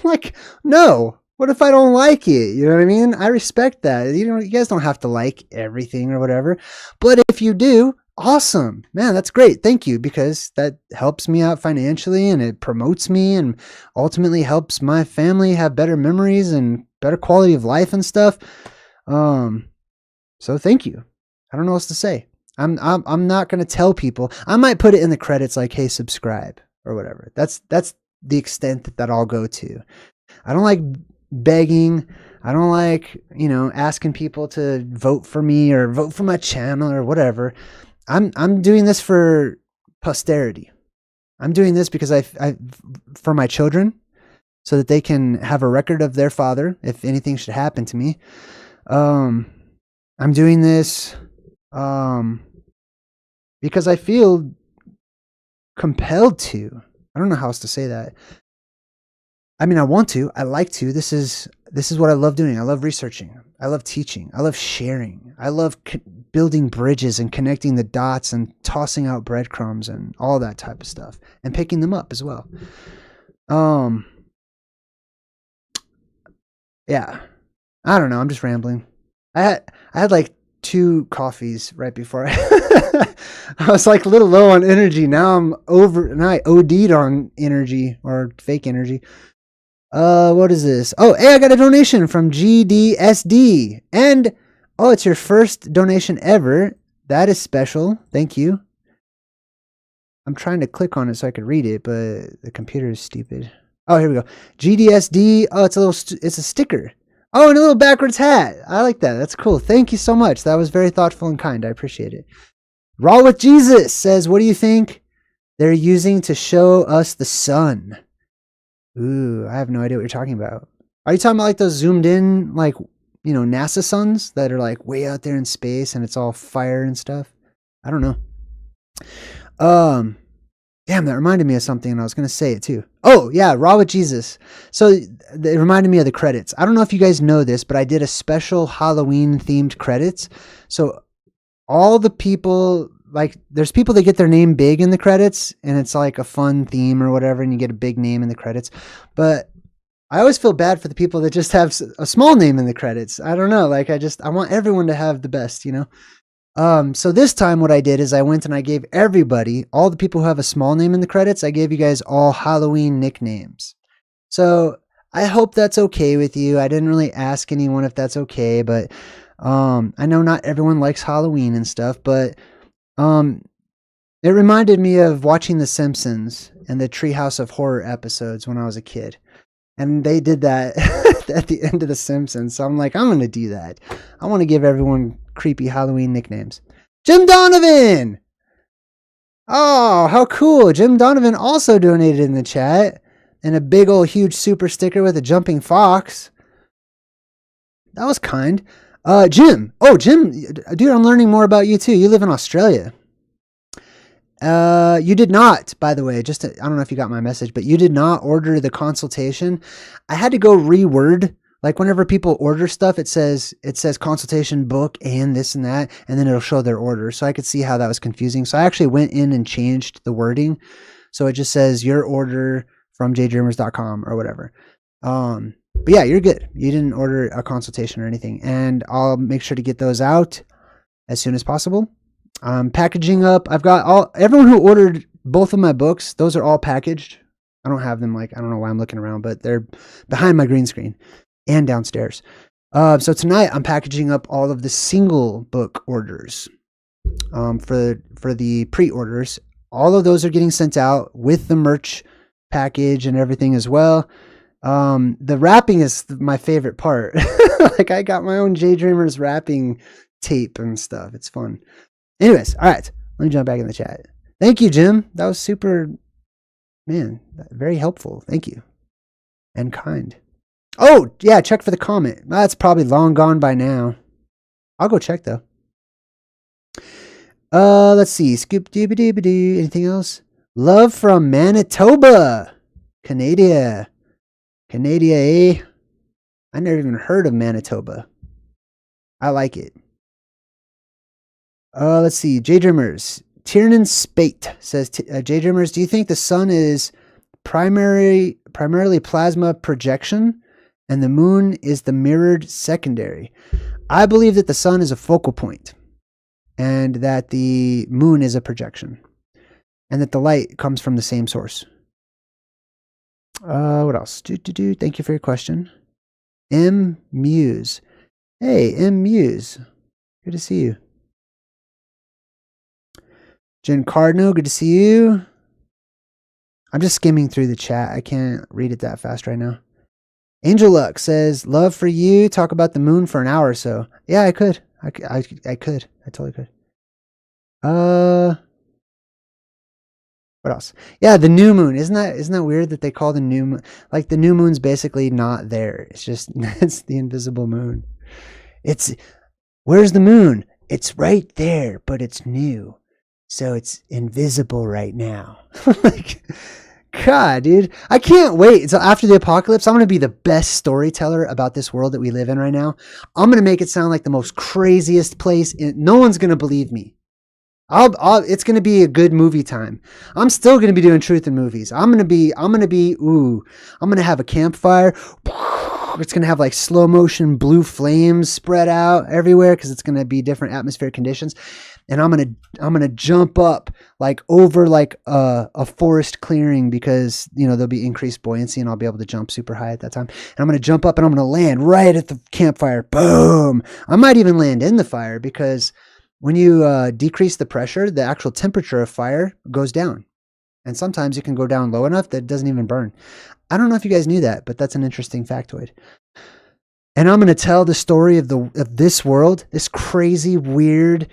A: Like, no. What if I don't like it? You know what I mean? I respect that. You guys don't have to like everything or whatever. But if you do, awesome. Man, that's great. Thank you, because that helps me out financially and it promotes me and ultimately helps my family have better memories and better quality of life and stuff. So thank you. I don't know what else to say. I'm not going to tell people. I might put it in the credits like, hey, subscribe or whatever. That's the extent that I'll go to. I don't like begging. I don't like, asking people to vote for me or vote for my channel or whatever. I'm doing this for posterity. I'm doing this because I for my children, so that they can have a record of their father if anything should happen to me. I'm doing this because I feel compelled to. I don't know how else to say that. I mean, I want to. I like to. This is what I love doing. I love researching. I love teaching. I love sharing. I love building bridges and connecting the dots and tossing out breadcrumbs and all that type of stuff and picking them up as well. Yeah. I don't know. I'm just rambling. I had like 2 coffees right before I was like a little low on energy. Now I OD'd on energy or fake energy. What is this? Oh, hey, I got a donation from GDSD. And, oh, it's your first donation ever. That is special. Thank you. I'm trying to click on it so I could read it, but the computer is stupid. Oh, here we go. GDSD. Oh, it's a sticker. Oh, and a little backwards hat. I like that. That's cool. Thank you so much. That was very thoughtful and kind. I appreciate it. Raw with Jesus says, what do you think they're using to show us the sun? Ooh, I have no idea what you're talking about. Are you talking about like those zoomed in, like, NASA suns that are like way out there in space and it's all fire and stuff? I don't know. Damn, that reminded me of something, and I was going to say it too. Oh, yeah, Raw with Jesus. So it reminded me of the credits. I don't know if you guys know this, but I did a special Halloween-themed credits. So all the people, like, there's people that get their name big in the credits, and it's like a fun theme or whatever, and you get a big name in the credits. But I always feel bad for the people that just have a small name in the credits. I don't know. Like, I want everyone to have the best, you know? So this time what I did is I went and I gave everybody, all the people who have a small name in the credits, I gave you guys all Halloween nicknames. So I hope that's okay with you. I didn't really ask anyone if that's okay, but I know not everyone likes Halloween and stuff, but it reminded me of watching The Simpsons and the Treehouse of Horror episodes when I was a kid. And they did that at the end of The Simpsons. So I'm like, I'm going to do that. I want to give everyone creepy Halloween nicknames. Jim Donovan! Oh, how cool. Jim Donovan also donated in the chat. And a big old huge super sticker with a jumping fox. That was kind. Jim. Oh, Jim. Dude, I'm learning more about you too. You live in Australia. You did not, by the way, I don't know if you got my message, but you did not order the consultation. I had to go reword, like whenever people order stuff, it says consultation book and this and that, and then it'll show their order. So I could see how that was confusing. So I actually went in and changed the wording. So it just says your order from JayDreamerZ.com or whatever. But yeah, you're good. You didn't order a consultation or anything, and I'll make sure to get those out as soon as possible. Packaging up. I've got everyone who ordered both of my books. Those are all packaged. I don't have them, like, I don't know why I'm looking around, but they're behind my green screen and downstairs. So tonight I'm packaging up all of the single book orders, for the pre-orders. All of those are getting sent out with the merch package and everything as well. The wrapping is my favorite part. Like, I got my own JayDreamerZ wrapping tape and stuff. It's fun. Anyways, all right, let me jump back in the chat. Thank you, Jim. That was super, man, very helpful. Thank you. And kind. Oh, yeah, check for the comment. That's probably long gone by now. I'll go check, though. Let's see. Scoop dooby dooby doo. Anything else? Love from Manitoba. Canada, eh? I never even heard of Manitoba. I like it. Let's see. JayDreamerZ. Tiernan Spate says, JayDreamerZ, do you think the sun is primarily plasma projection and the moon is the mirrored secondary? I believe that the sun is a focal point and that the moon is a projection and that the light comes from the same source. What else? Thank you for your question. M Muse. Hey, M Muse. Good to see you. Jen Cardinal, good to see you. I'm just skimming through the chat. I can't read it that fast right now. Angel Luck says, love for you. Talk about the moon for an hour or so. Yeah, I could. I could. I totally could. What else? Yeah, the new moon. Isn't that weird that they call the new moon? Like, the new moon's basically not there. It's just, it's the invisible moon. Where's the moon? It's right there, but it's new. So it's invisible right now. Like, God, dude. I can't wait until after the apocalypse. I'm going to be the best storyteller about this world that we live in right now. I'm going to make it sound like the most craziest place. No one's going to believe me. It's going to be a good movie time. I'm still going to be doing truth in movies. I'm going to have a campfire. It's going to have like slow motion blue flames spread out everywhere because it's going to be different atmospheric conditions. And I'm going to jump up like over like a forest clearing because, you know, there'll be increased buoyancy and I'll be able to jump super high at that time. And I'm going to jump up and I'm going to land right at the campfire. Boom. I might even land in the fire because when you decrease the pressure, the actual temperature of fire goes down. And sometimes it can go down low enough that it doesn't even burn. I don't know if you guys knew that, but that's an interesting factoid. And I'm going to tell the story of this world, this crazy, weird,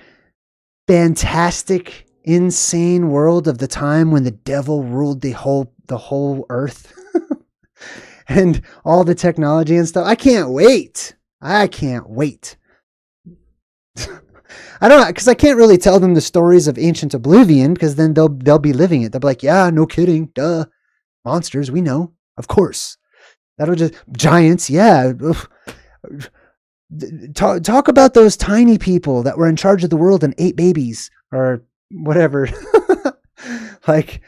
A: fantastic, insane world of the time when the devil ruled the whole earth and all the technology and stuff. I can't wait. I don't know, because I can't really tell them the stories of ancient Oblivion, because then they'll be living it. They'll be like, yeah, no kidding, duh, monsters, we know, of course. That'll just giants, yeah. Talk about those tiny people that were in charge of the world and ate babies or whatever. Like,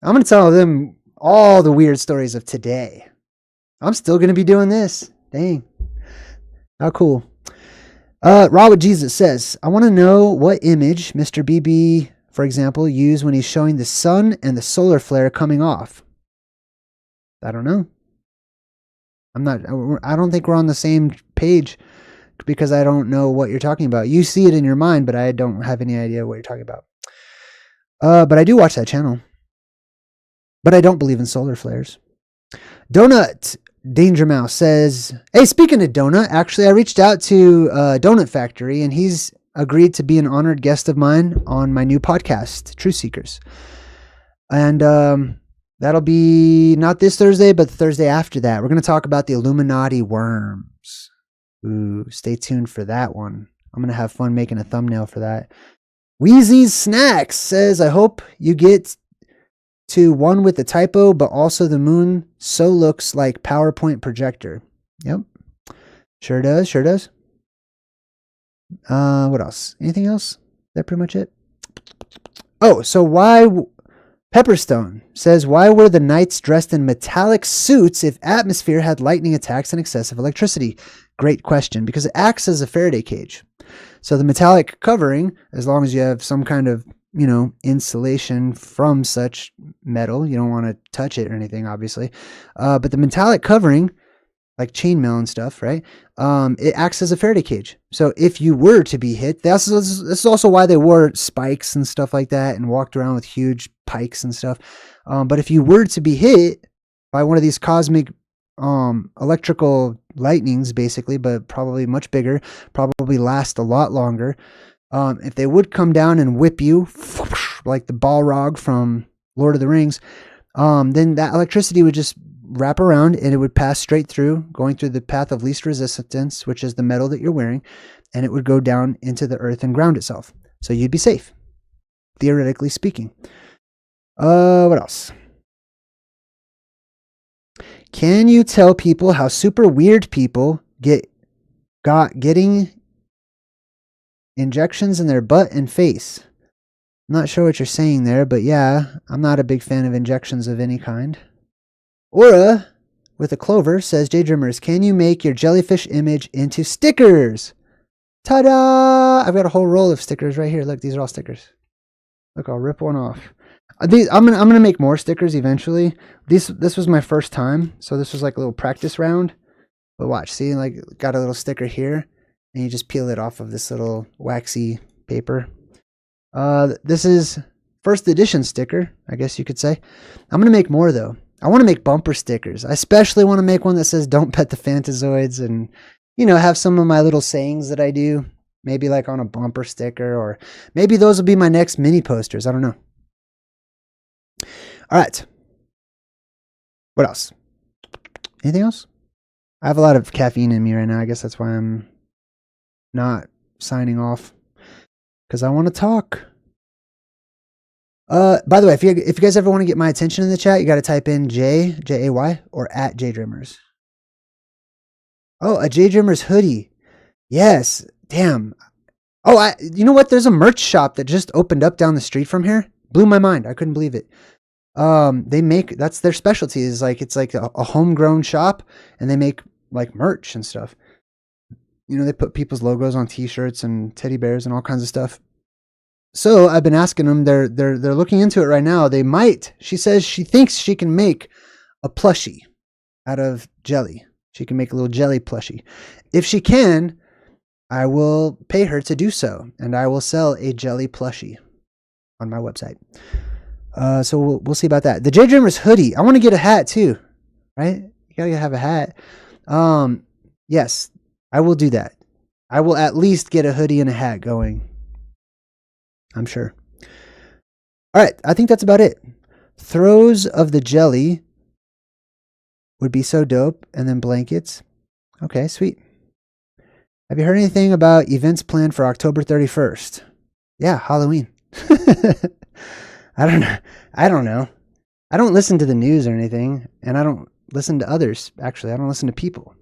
A: I'm gonna tell them all the weird stories of today. I'm still gonna be doing this. Dang, how cool. Raw with Jesus says, I want to know what image Mr. BB, for example, used when he's showing the sun and the solar flare coming off. I don't know. I don't think we're on the same page because I don't know what you're talking about. You see it in your mind, but I don't have any idea what you're talking about. But I do watch that channel. But I don't believe in solar flares. Donut Danger Mouse says, hey, speaking of Donut, actually I reached out to Donut Factory and he's agreed to be an honored guest of mine on my new podcast, Truth Seekers. And that'll be not this Thursday, but the Thursday after that. We're going to talk about the Illuminati worms. Ooh, stay tuned for that one. I'm going to have fun making a thumbnail for that. Wheezy's Snacks says, I hope you get to one with the typo, but also the moon so looks like PowerPoint projector. Yep. Sure does. Sure does. What else? Anything else? Is that pretty much it? Oh, so why... Pepperstone says, why were the knights dressed in metallic suits if atmosphere had lightning attacks and excessive electricity? Great question, because it acts as a Faraday cage. So the metallic covering, as long as you have some kind of, insulation from such metal, you don't want to touch it or anything, obviously. But the metallic covering, like chainmail and stuff, right? It acts as a Faraday cage. So if you were to be hit, this is also why they wore spikes and stuff like that and walked around with huge pikes and stuff. But if you were to be hit by one of these cosmic electrical lightnings, basically, but probably much bigger, probably last a lot longer. If they would come down and whip you like the Balrog from Lord of the Rings, then that electricity would just wrap around and it would pass straight through, going through the path of least resistance, which is the metal that you're wearing, and it would go down into the earth and ground itself. So you'd be safe, theoretically speaking. What else? Can you tell people how super weird people getting injections in their butt and face? I'm not sure what you're saying there, but yeah, I'm not a big fan of injections of any kind. Aura, with a clover, says, JayDreamerZ, can you make your jellyfish image into stickers? Ta-da! I've got a whole roll of stickers right here. Look, these are all stickers. Look, I'll rip one off. I'm gonna make more stickers eventually. This was my first time, so this was like a little practice round. But watch, see, like, got a little sticker here, and you just peel it off of this little waxy paper. This is first edition sticker, I guess you could say. I'm gonna make more though. I want to make bumper stickers. I especially want to make one that says "Don't pet the Phantazoids," and have some of my little sayings that I do. Maybe like on a bumper sticker, or maybe those will be my next mini posters. I don't know. All right. What else? Anything else? I have a lot of caffeine in me right now. I guess that's why I'm not signing off, because I want to talk. By the way, if you guys ever want to get my attention in the chat, you got to type in J-A-Y, or at JayDreamerZ. Oh, a JayDreamerZ hoodie. Yes. Damn. Oh, you know what? There's a merch shop that just opened up down the street from here. Blew my mind. I couldn't believe it. That's their specialty, is like, it's like a homegrown shop, and they make like merch and stuff. They put people's logos on t-shirts and teddy bears and all kinds of stuff. So I've been asking them, they're looking into it right now. They might, she says she thinks she can make a plushie out of jelly. She can make a little jelly plushie. If she can, I will pay her to do so, and I will sell a jelly plushie on my website. So we'll see about that. The JayDreamerZ hoodie. I want to get a hat too, right? You gotta have a hat. Yes, I will do that. I will at least get a hoodie and a hat going. I'm sure. All right, I think that's about it. Throws of the jelly would be so dope, and then blankets. Okay, sweet. Have you heard anything about events planned for October 31st? Yeah, Halloween. I don't know. I don't know. I don't listen to the news or anything, and I don't listen to others. Actually, I don't listen to people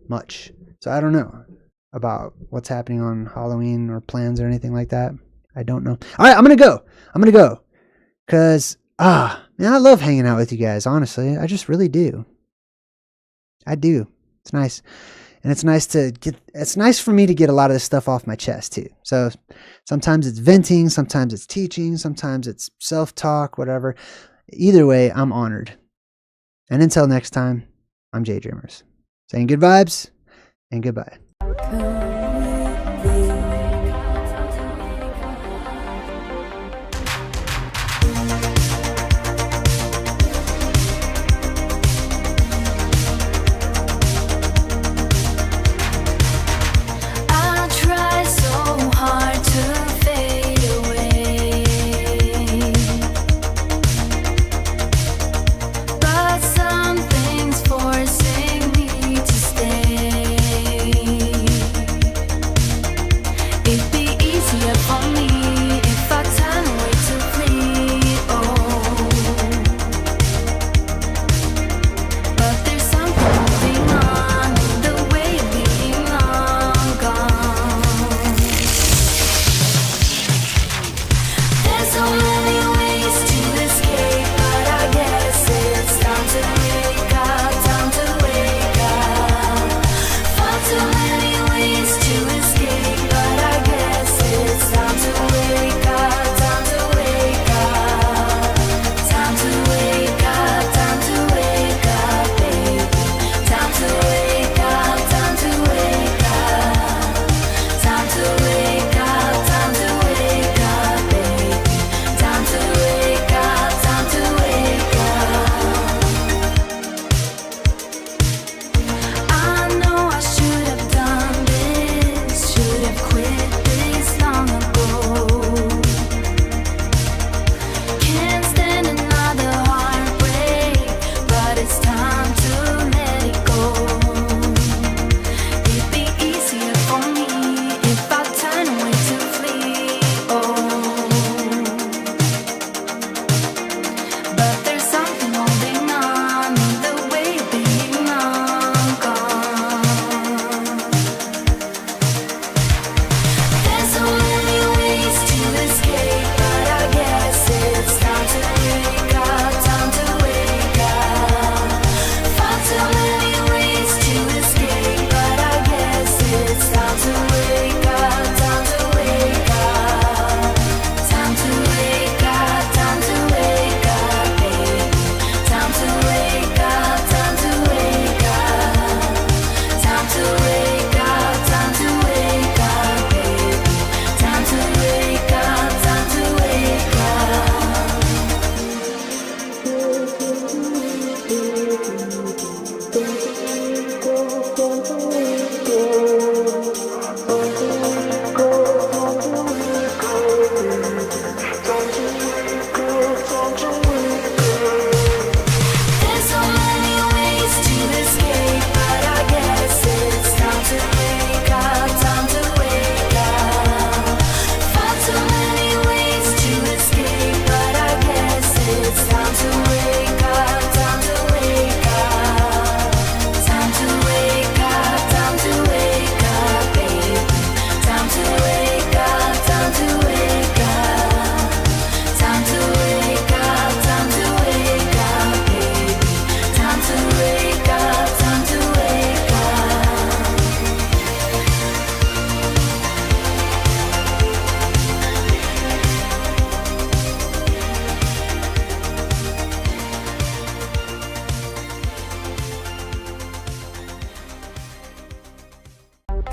A: much. So I don't know about what's happening on Halloween or plans or anything like that. I don't know. All right, I'm going to go. I'm going to go. Because, man, I love hanging out with you guys, honestly. I just really do. I do. It's nice. And it's nice for me to get a lot of this stuff off my chest too. So sometimes it's venting, sometimes it's teaching, sometimes it's self-talk, whatever. Either way, I'm honored. And until next time, I'm JayDreamerZ, saying good vibes and goodbye.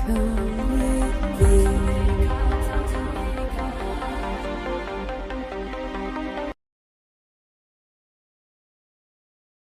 B: Cool.